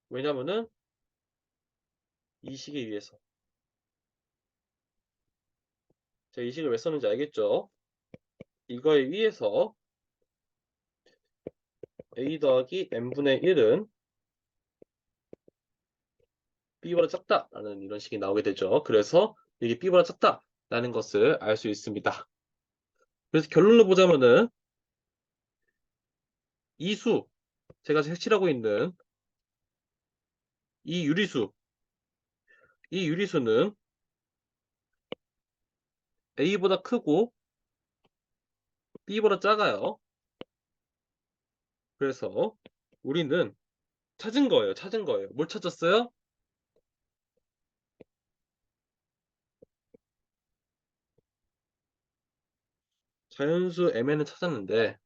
왜냐면은 이 식에 의해서 제가 이 식을 왜 썼는지 알겠죠? 이거에 의해서 A 더하기 n분의 1은 B보다 작다라는 이런 식이 나오게 되죠. 그래서 이게 B보다 작다라는 것을 알 수 있습니다. 그래서 결론을 보자면은 이 수, 제가 색칠하고 있는 이 유리수, 이 유리수는 A보다 크고 B보다 작아요. 그래서 우리는 찾은 거예요. 찾은 거예요. 뭘 찾았어요? 자연수 Mn을 찾았는데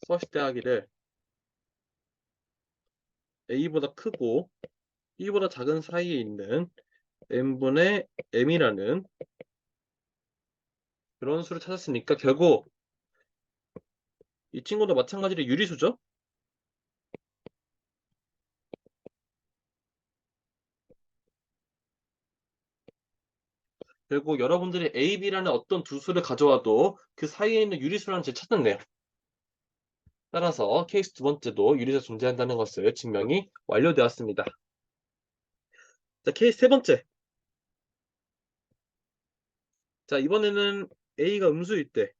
서식대하기를 A보다 크고 B보다 작은 사이에 있는 n분의 m이라는 그런 수를 찾았으니까 결국 이 친구도 마찬가지로 유리수죠. 결국 여러분들이 A, B라는 어떤 두 수를 가져와도 그 사이에 있는 유리수라는 제 찾았네요. 따라서 케이스 두 번째도 유리수가 존재한다는 것을 증명이 완료되었습니다. 자, 케이스 세 번째. 자, 이번에는 A가 음수일 때,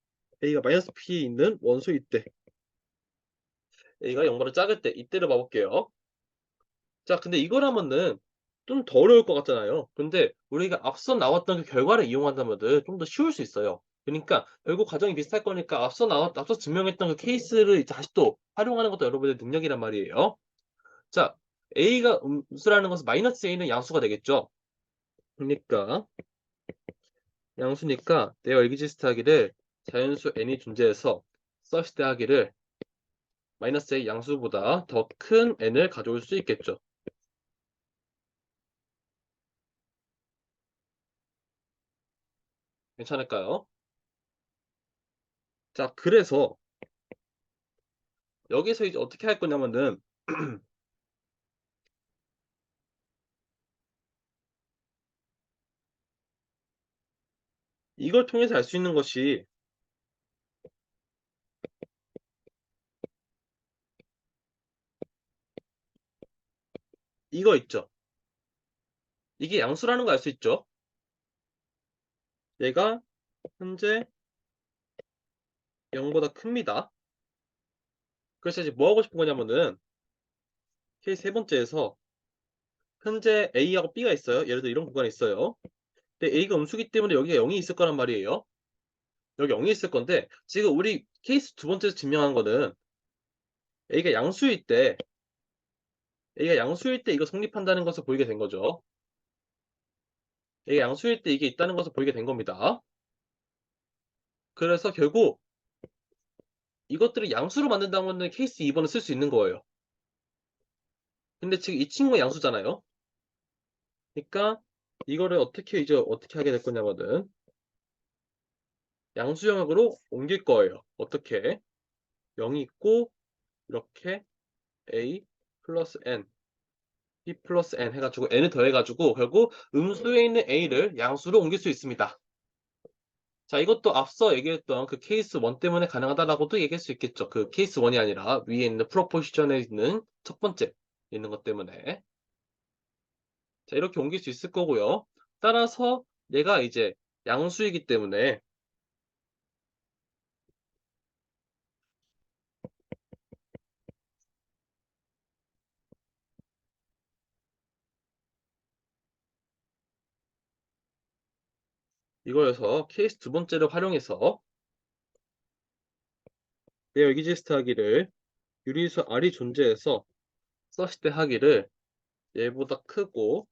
A가 마이너스 P에 있는 원소일 때, A가 0보다 작을 때, 이때를 봐볼게요. 자, 근데 이거라면은 좀 더 어려울 것 같잖아요. 근데 우리가 앞서 나왔던 그 결과를 이용한다면은 좀 더 쉬울 수 있어요. 그러니까 결국 과정이 비슷할 거니까 앞서 증명했던 그 케이스를 다시 또 활용하는 것도 여러분의 능력이란 말이에요. 자, A가 음수라는 것은 마이너스 A는 양수가 되겠죠. 그러니까 양수니까 내어 exist 하기를 자연수 n이 존재해서 such 하기를 마이너스 A 양수보다 더 큰 n을 가져올 수 있겠죠. 괜찮을까요? 자, 그래서 여기서 이제 어떻게 할 거냐면은 이걸 통해서 알 수 있는 것이 이거 있죠. 이게 양수라는 거 알 수 있죠. 얘가 현재 0보다 큽니다. 그래서 이제 뭐 하고 싶은 거냐면은 케이스 세 번째에서 현재 A하고 B가 있어요. 예를 들어 이런 구간이 있어요. 근데 A가 음수기 때문에 여기가 0이 있을 거란 말이에요. 여기 0이 있을 건데 지금 우리 케이스 두 번째에서 증명한 거는 A가 양수일 때 A가 양수일 때 이거 성립한다는 것을 보이게 된 거죠. A가 양수일 때 이게 있다는 것을 보이게 된 겁니다. 그래서 결국 이것들을 양수로 만든다면 케이스 2번을 쓸 수 있는 거예요. 근데 지금 이 친구가 양수잖아요. 그러니까 이거를 어떻게 하게 될 거냐면은 양수형으로 옮길 거예요. 어떻게? 0이 있고 이렇게 A 플러스 N, B 플러스 N 해가지고 N을 더해가지고 결국 음수에 있는 A를 양수로 옮길 수 있습니다. 자, 이것도 앞서 얘기했던 그 케이스 1 때문에 가능하다라고도 얘기할 수 있겠죠. 그 케이스 1이 아니라 위에 있는 프로포지션에 있는 첫 번째 있는 것 때문에. 자, 이렇게 옮길 수 있을 거고요. 따라서 얘가 이제 양수이기 때문에 이거여서 케이스 두 번째를 활용해서 내어 exist 하기를 유리수 R이 존재해서 썼을 때 하기를 얘보다 크고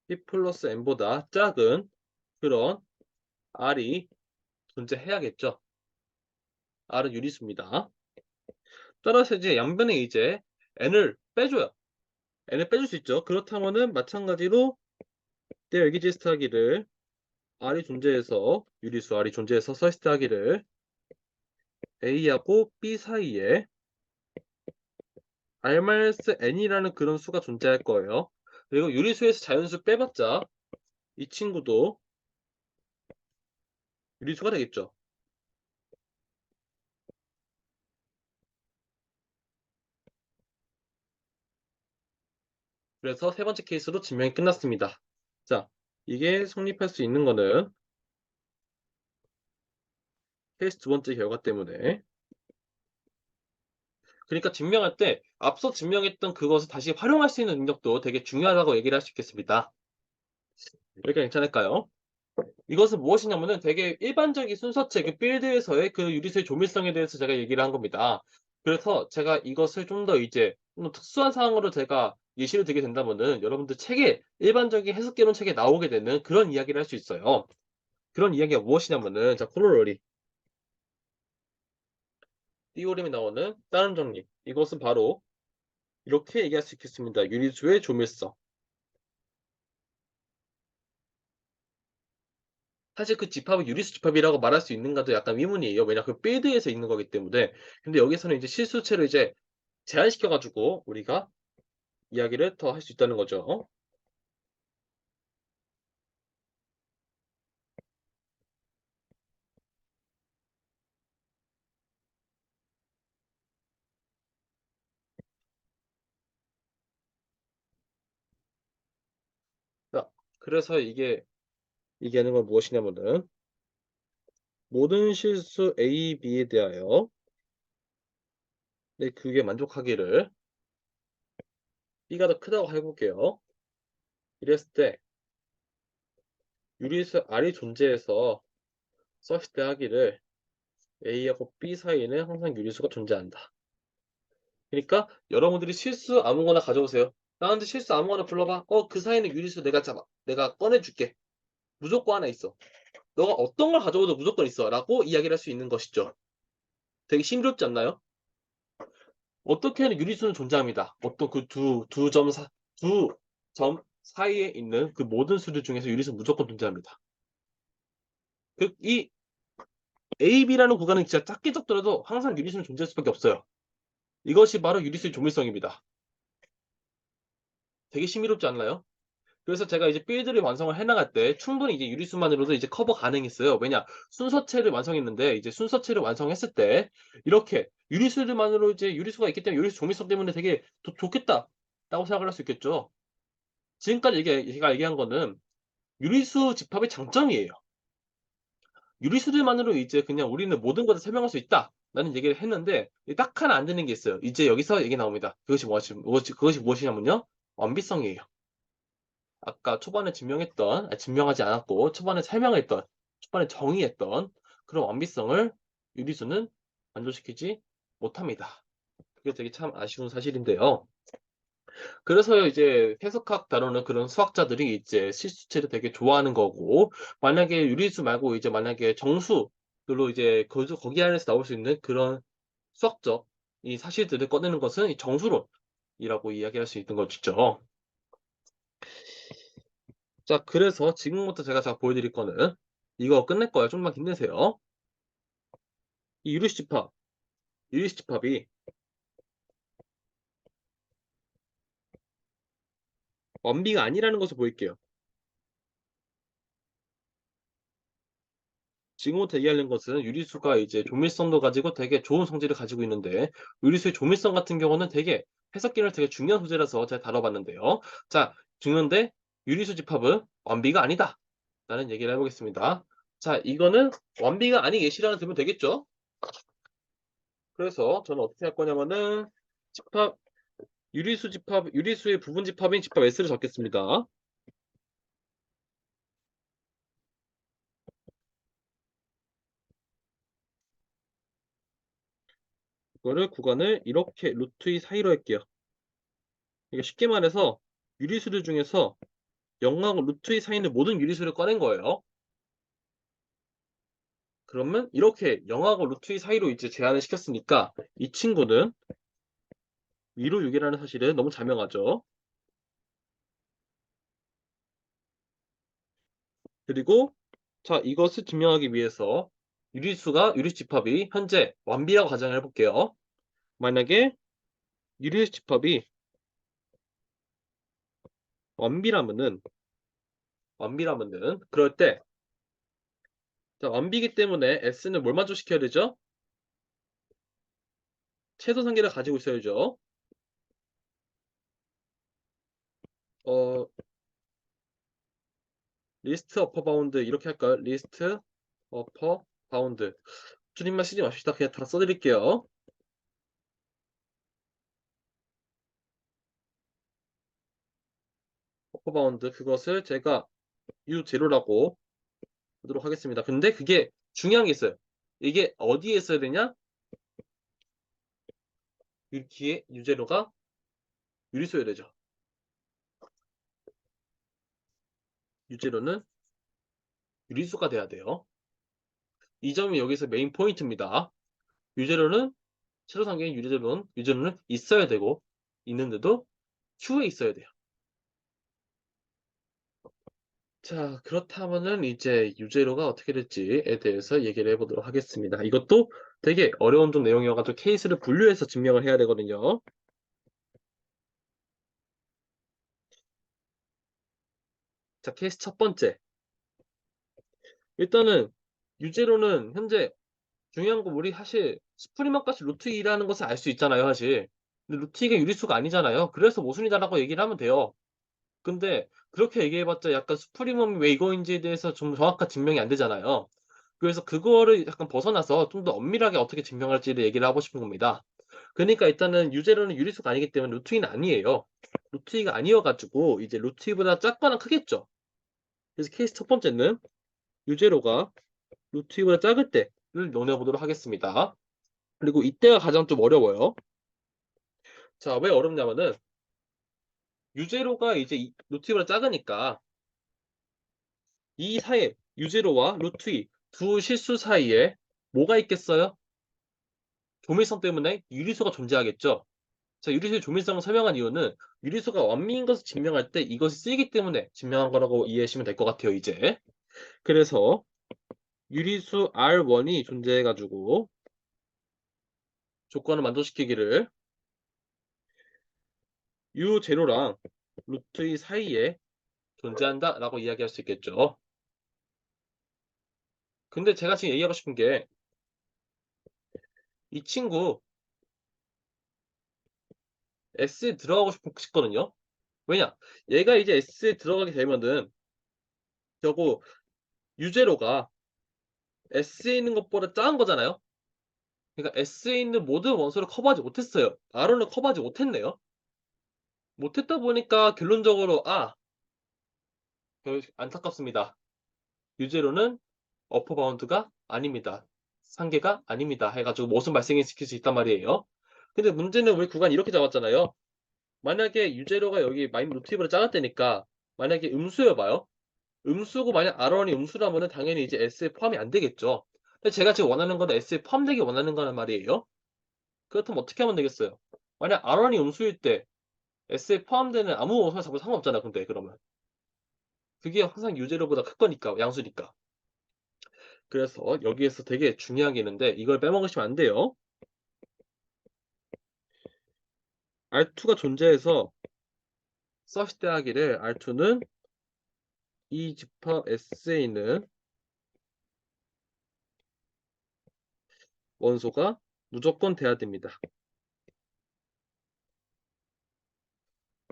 B 플러스 N보다 작은 그런 R이 존재해야겠죠. R은 유리수입니다. 따라서 이제 양변에 이제 N을 빼줘요. N을 빼줄 수 있죠. 그렇다면은 마찬가지로 내어 exist 하기를 R이 존재해서 유리수 R이 존재해서 썼을 때 하기를 A하고 B 사이에 R-N이라는 그런 수가 존재할 거예요. 그리고 유리수에서 자연수 빼봤자 이 친구도 유리수가 되겠죠. 그래서 세 번째 케이스로 증명이 끝났습니다. 자, 이게 성립할 수 있는 거는 케이스 두 번째 결과 때문에 그러니까 증명할 때 앞서 증명했던 그것을 다시 활용할 수 있는 능력도 되게 중요하다고 얘기를 할 수 있겠습니다. 여기까지 괜찮을까요? 이것은 무엇이냐면은 되게 일반적인 순서체 그 필드에서의 그 유리수의 조밀성에 대해서 제가 얘기를 한 겁니다. 그래서 제가 이것을 좀 더 이제 좀 더 특수한 상황으로 제가 예시를 들게 된다면은 여러분들 책에 일반적인 해석개론 책에 나오게 되는 그런 이야기를 할 수 있어요. 그런 이야기가 무엇이냐면은 자 코로러리 띠오림에 나오는 다른 정리 이것은 바로 이렇게 얘기할 수 있겠습니다. 유리수의 조밀성. 사실 그 집합을 유리수 집합이라고 말할 수 있는가도 약간 의문이에요. 왜냐 그 필드에서 있는 거기 때문에. 근데 여기서는 이제 실수체를 이제 제한시켜 가지고 우리가 이야기를 더 할 수 있다는 거죠. 자, 그래서 이게 얘기하는 건 무엇이냐면은 모든 실수 A, B에 대하여 네, 그게 만족하기를 B가 더 크다고 해볼게요. 이랬을 때 유리수 R이 존재해서 썼을 때 하기를 A하고 B 사이에는 항상 유리수가 존재한다. 그러니까 여러분들이 실수 아무거나 가져오세요. 나한테 실수 아무거나 불러봐. 그 사이는 유리수 내가 잡아. 내가 꺼내줄게. 무조건 하나 있어. 너가 어떤 걸 가져오도 무조건 있어. 라고 이야기를 할 수 있는 것이죠. 되게 신비롭지 않나요? 어떻게 하는 유리수는 존재합니다. 어떤 그 두 점 사이에 있는 그 모든 수들 중에서 유리수는 무조건 존재합니다. 이 A, B라는 구간은 진짜 작게 적더라도 항상 유리수는 존재할 수밖에 없어요. 이것이 바로 유리수의 조밀성입니다. 되게 신비롭지 않나요? 그래서 제가 이제 빌드를 완성을 해 나갈 때 충분히 이제 유리수만으로도 이제 커버 가능했어요. 왜냐? 순서체를 완성했는데 이제 순서체를 완성했을 때 이렇게 유리수들만으로 이제 유리수가 있기 때문에 유리수 조밀성 때문에 되게 좋겠다라고 생각을 할 수 있겠죠. 지금까지 제가 얘기한 거는 유리수 집합의 장점이에요. 유리수들만으로 이제 그냥 우리는 모든 것을 설명할 수 있다라는 얘기를 했는데 딱 하나 안 되는 게 있어요. 이제 여기서 얘기 나옵니다. 그것이 무엇이냐면요. 완비성이에요. 아까 초반에 증명하지 않았고 초반에 설명했던 초반에 정의했던 그런 완비성을 유리수는 만족시키지 못합니다. 그게 되게 참 아쉬운 사실인데요. 그래서 이제 해석학 다루는 그런 수학자들이 이제 실수체를 되게 좋아하는 거고 만약에 유리수 말고 이제 만약에 정수들로 이제 거기 안에서 나올 수 있는 그런 수학적 이 사실들을 꺼내는 것은 이 정수론이라고 이야기할 수 있는 것이죠. 자, 그래서 지금부터 제가 보여드릴 거는 이거 끝낼 거예요. 좀만 힘내세요. 이 유리수 집합이 원비가 아니라는 것을 보일게요. 지금부터 얘기하는 것은 유리수가 이제 조밀성도 가지고 되게 좋은 성질을 가지고 있는데 유리수의 조밀성 같은 경우는 되게 해석기는 되게 중요한 소재라서 제가 다뤄봤는데요. 자, 중요한데 유리수 집합은 원비가 아니다. 라는 얘기를 해보겠습니다. 자, 이거는 원비가 아닌 예시라는 들면 되겠죠? 그래서 저는 어떻게 할 거냐면은 집합 유리수의 부분 집합인 집합 S를 적겠습니다. 이거를 구간을 이렇게 루트 2 사이로 할게요. 이게 쉽게 말해서 유리수들 중에서 0하고 루트 2 사이에 있는 모든 유리수를 꺼낸 거예요. 그러면 이렇게 0하고 루트 2 사이로 이제 제한을 시켰으니까 이 친구는 위로 6이라는 사실은 너무 자명하죠. 그리고 자, 이것을 증명하기 위해서 유리수 집합이 현재 완비라고 가정을 해볼게요. 만약에 유리수 집합이 완비라면은 그럴 때 자, 완비기 때문에 S는 뭘 만족시켜야 되죠? 최소 상계를 가지고 있어야죠. 어, 리스트 어퍼 바운드 이렇게 할까요? 리스트 어퍼 바운드. 줄임말 쓰지 맙시다. 그냥 다 써드릴게요. 어퍼 바운드 그것을 제가 U0라고 하도록 하겠습니다. 근데 그게 중요한 게 있어요. 이게 어디에 있어야 되냐? 뒤에 U0가 유리수여야 되죠. U0는 유리수가 돼야 돼요. 이 점이 여기서 메인 포인트입니다. U0는 세로상계인 유제로는 있어야 되고 있는데도 Q에 있어야 돼요. 자, 그렇다면은 이제 유제로가 어떻게 될지에 대해서 얘기를 해보도록 하겠습니다. 이것도 되게 어려운 좀 내용이어가지고 케이스를 분류해서 증명을 해야 되거든요. 자, 케이스 첫 번째. 일단은 유제로는 현재 중요한 거 우리 사실 스프리머 값이 루트 2라는 것을 알 수 있잖아요, 사실. 근데 루트 2가 유리수가 아니잖아요. 그래서 모순이다라고 얘기를 하면 돼요. 근데 그렇게 얘기해봤자 약간 수프리멈이 왜 이거인지에 대해서 좀 정확한 증명이 안 되잖아요. 그래서 그거를 약간 벗어나서 좀 더 엄밀하게 어떻게 증명할지를 얘기를 하고 싶은 겁니다. 그러니까 일단은 유제로는 유리수가 아니기 때문에 루트2는 아니에요. 루트2가 아니어가지고 이제 루트2보다 작거나 크겠죠. 그래서 케이스 첫 번째는 유제로가 루트2보다 작을 때를 논해보도록 하겠습니다. 그리고 이때가 가장 좀 어려워요. 자, 왜 어렵냐면은 유제로가 이제 루트2보다 작으니까 이 사이에 유제로와 루트2 두 실수 사이에 뭐가 있겠어요? 조밀성 때문에 유리수가 존재하겠죠. 자, 유리수의 조밀성을 설명한 이유는 유리수가 완미인 것을 증명할 때 이것이 쓰이기 때문에 증명한 거라고 이해하시면 될 것 같아요, 이제. 그래서 유리수 R1이 존재해가지고 조건을 만족시키기를 U0랑 루트2 사이에 존재한다 라고 이야기할 수 있겠죠. 근데 제가 지금 얘기하고 싶은 게 이 친구 S에 들어가고 싶거든요. 왜냐? 얘가 이제 S에 들어가게 되면은 결국 유제로가 S에 있는 것보다 작은 거잖아요. 그러니까 S에 있는 모든 원소를 커버하지 못했어요. R을 커버하지 못했네요. 못했다 보니까 결론적으로 안타깝습니다. 유제로는 어퍼 바운드가 아닙니다. 상계가 아닙니다. 해가지고 모순 발생시킬 수 있단 말이에요. 근데 문제는 우리 구간 이렇게 잡았잖아요. 만약에 유제로가 여기 마이너스 루트 2보다 작았다니까 만약에 음수여봐요. 음수고 만약 R1이 음수라면은 당연히 이제 S에 포함이 안 되겠죠. 근데 제가 지금 원하는 건 S에 포함되기 원하는 거란 말이에요. 그렇다면 어떻게 하면 되겠어요? 만약 R1이 음수일 때 S에 포함되는 아무 원소나 잡아도 상관없잖아. 근데 그러면 그게 항상 유제로보다 클 거니까 양수니까. 그래서 여기에서 되게 중요한 게 있는데 이걸 빼먹으시면 안 돼요. R2가 존재해서 서시대하기를 R2는 이 집합 S에 있는 원소가 무조건 돼야 됩니다.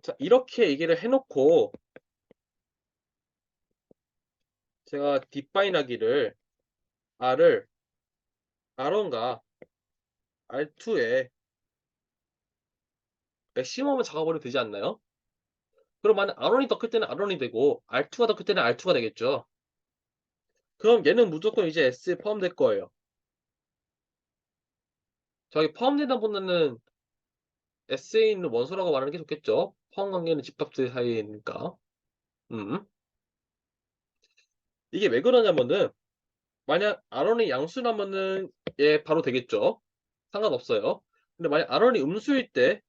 자, 이렇게 얘기를 해놓고 제가 뒷바인하기를 R을 R1과 R2에 맥시멈을 잡아버리면 되지 않나요? 그럼 만약 R1이 더 클 때는 R1이 되고 R2가 더 클 때는 R2가 되겠죠. 그럼 얘는 무조건 이제 S에 포함될 거예요. 저기 포함되다 보면은 S에 있는 원소라고 말하는 게 좋겠죠. 포함 관계는 집합들 사이니까. 음. 이게 왜 그러냐면은 만약 R1이 양수라면은 얘 바로 되겠죠. 상관없어요. 근데 만약 R1이 음수일 때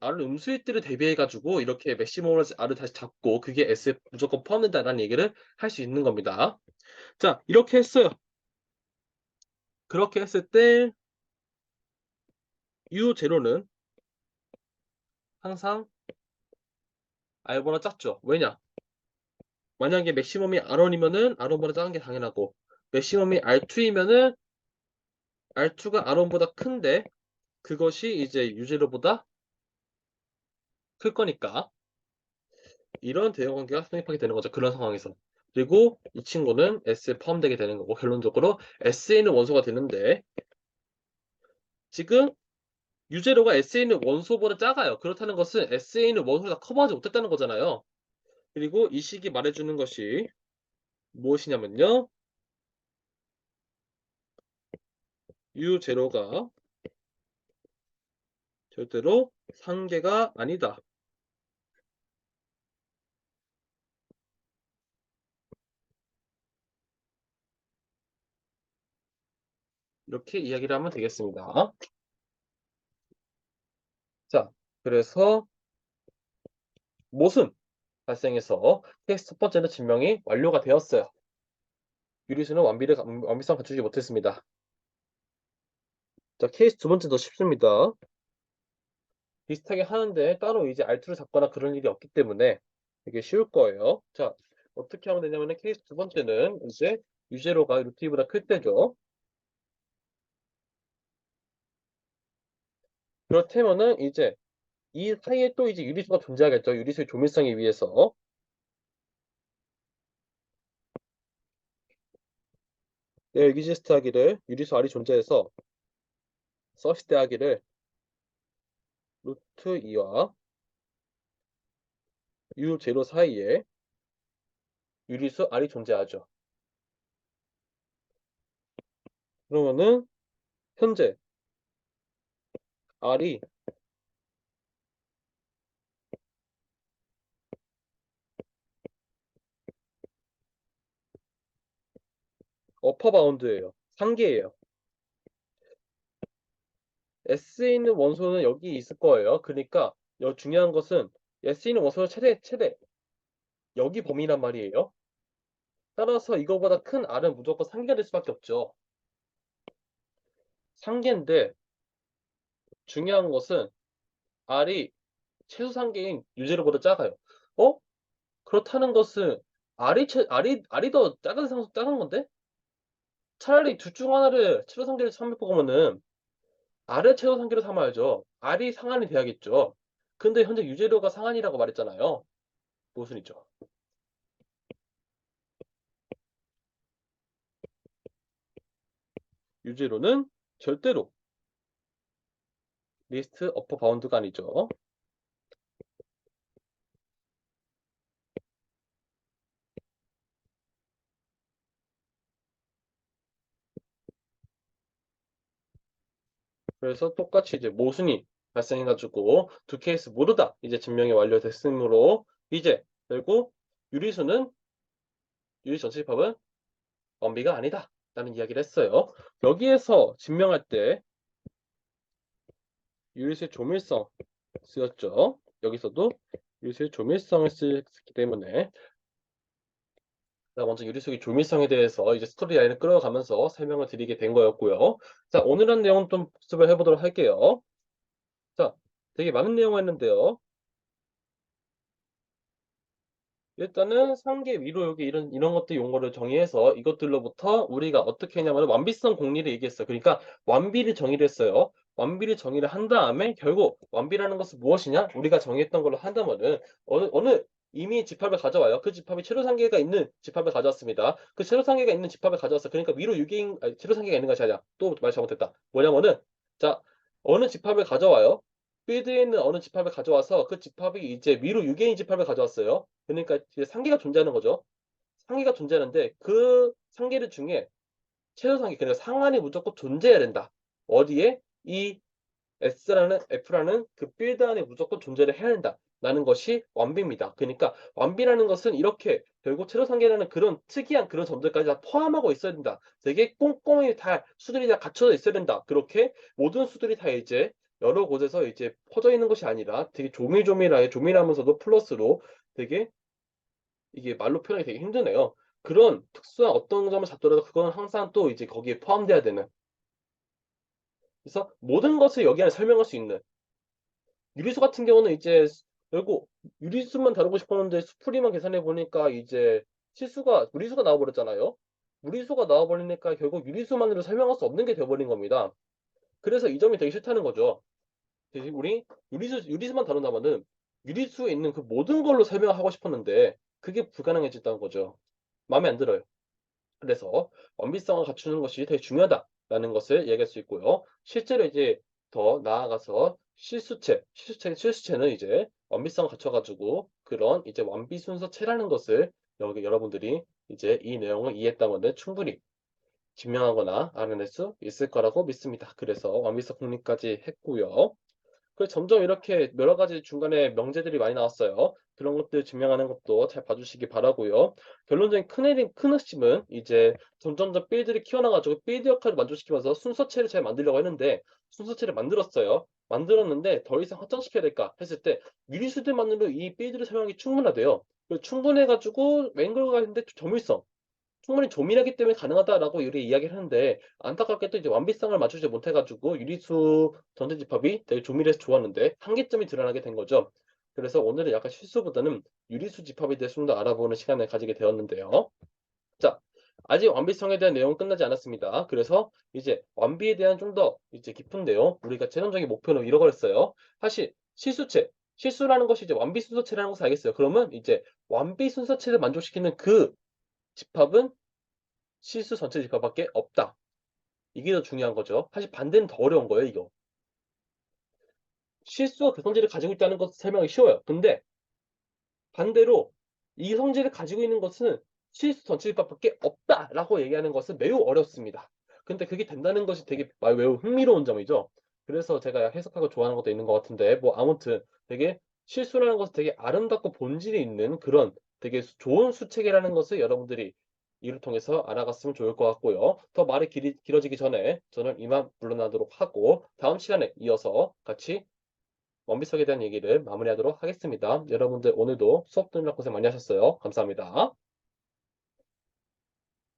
R은 음수일 때를 대비해가지고 이렇게 맥시멈을 R을 다시 잡고 그게 S에 무조건 포함된다라는 얘기를 할 수 있는 겁니다. 자, 이렇게 했어요. 그렇게 했을 때 U0는 항상 R보다 작죠. 왜냐? 만약에 맥시멈이 R1이면은 R1보다 작은 게 당연하고 맥시멈이 R2이면은 R2가 R1보다 큰데 그것이 이제 U0보다 클 거니까 이런 대응 관계가 성립하게 되는 거죠. 그런 상황에서. 그리고 이 친구는 S에 포함되게 되는 거고 결론적으로 S에 있는 원소가 되는데 지금 유제로가 SA는 원소보다 작아요. 그렇다는 것은 SA는 원소를 다 커버하지 못했다는 거잖아요. 그리고 이 식이 말해주는 것이 무엇이냐면요. U0가 절대로 상계가 아니다. 이렇게 이야기를 하면 되겠습니다. 자, 그래서 모순 발생해서 케이스 첫 번째는 증명이 완료가 되었어요. 유리수는 완비성 갖추지 못했습니다. 자, 케이스 두 번째 더 쉽습니다. 비슷하게 하는데 따로 이제 알투를 잡거나 그런 일이 없기 때문에 되게 쉬울 거예요. 자, 어떻게 하면 되냐면은 케이스 두 번째는 이제 유제로가 루트 2보다 클 때죠. 그렇다면은 이제 이 사이에 또 이제 유리수가 존재하겠죠. 유리수의 조밀성에 의해서. 네, exist 하기를 유리수 R이 존재해서 subsist 하기를 루트 2와 U0 사이에 유리수 R이 존재하죠. 그러면은 현재 R이 어퍼 바운드예요. 상계예요. S에 있는 원소는 여기 있을 거예요. 그러니까 중요한 것은 S에 있는 원소는 최대 여기 범위란 말이에요. 따라서 이거보다 큰 R은 무조건 상계가 될 수밖에 없죠. 상계인데 중요한 것은 R이 최소 상계인 유제로보다 작아요. 어? 그렇다는 것은 R이 더 작은 건데? 차라리 둘 중 하나를 최소 상계를 삼을 거면은 R을 최소 상계로 삼아야죠. R이 상한이 돼야겠죠. 근데 현재 유제로가 상한이라고 말했잖아요. 모순이죠. 유제로는 절대로 리스트 어퍼 바운드가 아니죠. 그래서 똑같이 이제 모순이 발생해가지고 두 케이스 모두 다 이제 증명이 완료됐으므로 이제 결국 유리수는 유리 전체 집합은 원비가 아니다 라는 이야기를 했어요. 여기에서 증명할 때 유리수의 조밀성 쓰였죠. 여기서도 유리수의 조밀성을 쓰기 때문에 자, 먼저 유리수의 조밀성에 대해서 이제 스토리 라인을 끌어가면서 설명을 드리게 된 거였고요. 자, 오늘 한 내용 좀 복습을 해보도록 할게요. 자, 되게 많은 내용을 했는데요. 일단은 상계 위로 여기 이런 것들 용어를 정의해서 이것들로부터 우리가 어떻게 했냐면 완비성 공리를 얘기했어요. 그러니까 완비를 정의를 했어요. 완비를 정의를 한 다음에 결국 완비라는 것은 무엇이냐? 우리가 정의했던 걸로 한다면은 어느 이미 집합을 가져와요. 그 집합이 최소상계가 있는 집합을 가져왔습니다. 그 최소상계가 있는 집합을 가져왔어. 그러니까 위로 유기인 최소상계가 있는 것이 아니야. 또 말 잘못했다. 뭐냐면은 자 어느 집합을 가져와요. 필드에 있는 어느 집합을 가져와서 그 집합이 이제 위로 유기인 집합을 가져왔어요. 그러니까 이제 상계가 존재하는 거죠. 상계가 존재하는데 그 상계를 중에 최소 상계, 그러니까 상한이 무조건 존재해야 된다. 어디에? 이 S라는 F라는 그 필드 안에 무조건 존재를 해야 된다. 라는 것이 완비입니다. 그러니까 완비라는 것은 이렇게 결국 최소 상계라는 그런 특이한 그런 점들까지 다 포함하고 있어야 된다. 되게 꼼꼼히 다 수들이 다 갖춰져 있어야 된다. 그렇게 모든 수들이 다 이제 여러 곳에서 이제 퍼져 있는 것이 아니라 되게 조밀하면서도 플러스로 되게 이게 말로 표현하기 되게 힘드네요. 그런 특수한 어떤 점을 잡더라도 그건 항상 또 이제 거기에 포함돼야 되는. 그래서 모든 것을 여기 안에 설명할 수 있는. 유리수 같은 경우는 이제 결국 유리수만 다루고 싶었는데 수프리만 계산해 보니까 이제 무리수가 나와버렸잖아요. 무리수가 나와버리니까 결국 유리수만으로 설명할 수 없는 게 되어버린 겁니다. 그래서 이 점이 되게 싫다는 거죠. 대신 우리 유리수만 다룬다면은 유리수에 있는 그 모든 걸로 설명하고 싶었는데 그게 불가능해졌다는 거죠. 마음에 안 들어요. 그래서 완비성을 갖추는 것이 되게 중요하다라는 것을 얘기할 수 있고요. 실제로 이제 더 나아가서 실수체는 이제 완비성을 갖춰 가지고 그런 이제 완비순서체라는 것을 여기 여러분들이 이제 이 내용을 이해했다면 충분히 증명하거나 알아낼 수 있을 거라고 믿습니다. 그래서 완비성 공리까지 했고요. 점점 이렇게 여러 가지 중간에 명제들이 많이 나왔어요. 그런 것들 증명하는 것도 잘 봐주시기 바라고요. 결론적인 큰 핵심은 이제 점점점 빌드를 키워나가 가지고 빌드 역할을 만족시키면서 순서체를 잘 만들려고 했는데 순서체를 만들었어요. 만들었는데 더 이상 확장시켜야 될까 했을 때 유리수들만으로 이 빌드를 사용하기 충분하대요. 충분해 가지고 맹글과 했는데 점유성 충분히 조밀하기 때문에 가능하다라고 이렇게 이야기를 하는데 안타깝게도 이제 완비성을 맞추지 못해 가지고 유리수 전체 집합이 되게 조밀해서 좋았는데 한계점이 드러나게 된 거죠. 그래서 오늘은 약간 실수보다는 유리수 집합에 대해서 좀 더 알아보는 시간을 가지게 되었는데요. 자, 아직 완비성에 대한 내용은 끝나지 않았습니다. 그래서 이제 완비에 대한 좀 더 이제 깊은 내용, 우리가 최종적인 목표는 잃어버렸어요. 사실 실수라는 것이 이제 완비 순서체라는 것을 알겠어요. 그러면 이제 완비 순서체를 만족시키는 그 집합은 실수 전체 집합밖에 없다. 이게 더 중요한 거죠. 사실 반대는 더 어려운 거예요, 이거. 실수가 그 성질을 가지고 있다는 것은 설명이 쉬워요. 근데 반대로 이 성질을 가지고 있는 것은 실수 전체 집합밖에 없다라고 얘기하는 것은 매우 어렵습니다. 근데 그게 된다는 것이 되게 매우 흥미로운 점이죠. 그래서 제가 해석하고 좋아하는 것도 있는 것 같은데 뭐 아무튼 되게 실수라는 것은 되게 아름답고 본질이 있는 그런 되게 좋은 수책이라는 것을 여러분들이 이를 통해서 알아갔으면 좋을 것 같고요. 더 말이 길어지기 전에 저는 이만 물러나도록 하고 다음 시간에 이어서 같이 원비석에 대한 얘기를 마무리하도록 하겠습니다. 여러분들 오늘도 수업 듣느라 고생 많이 하셨어요. 감사합니다.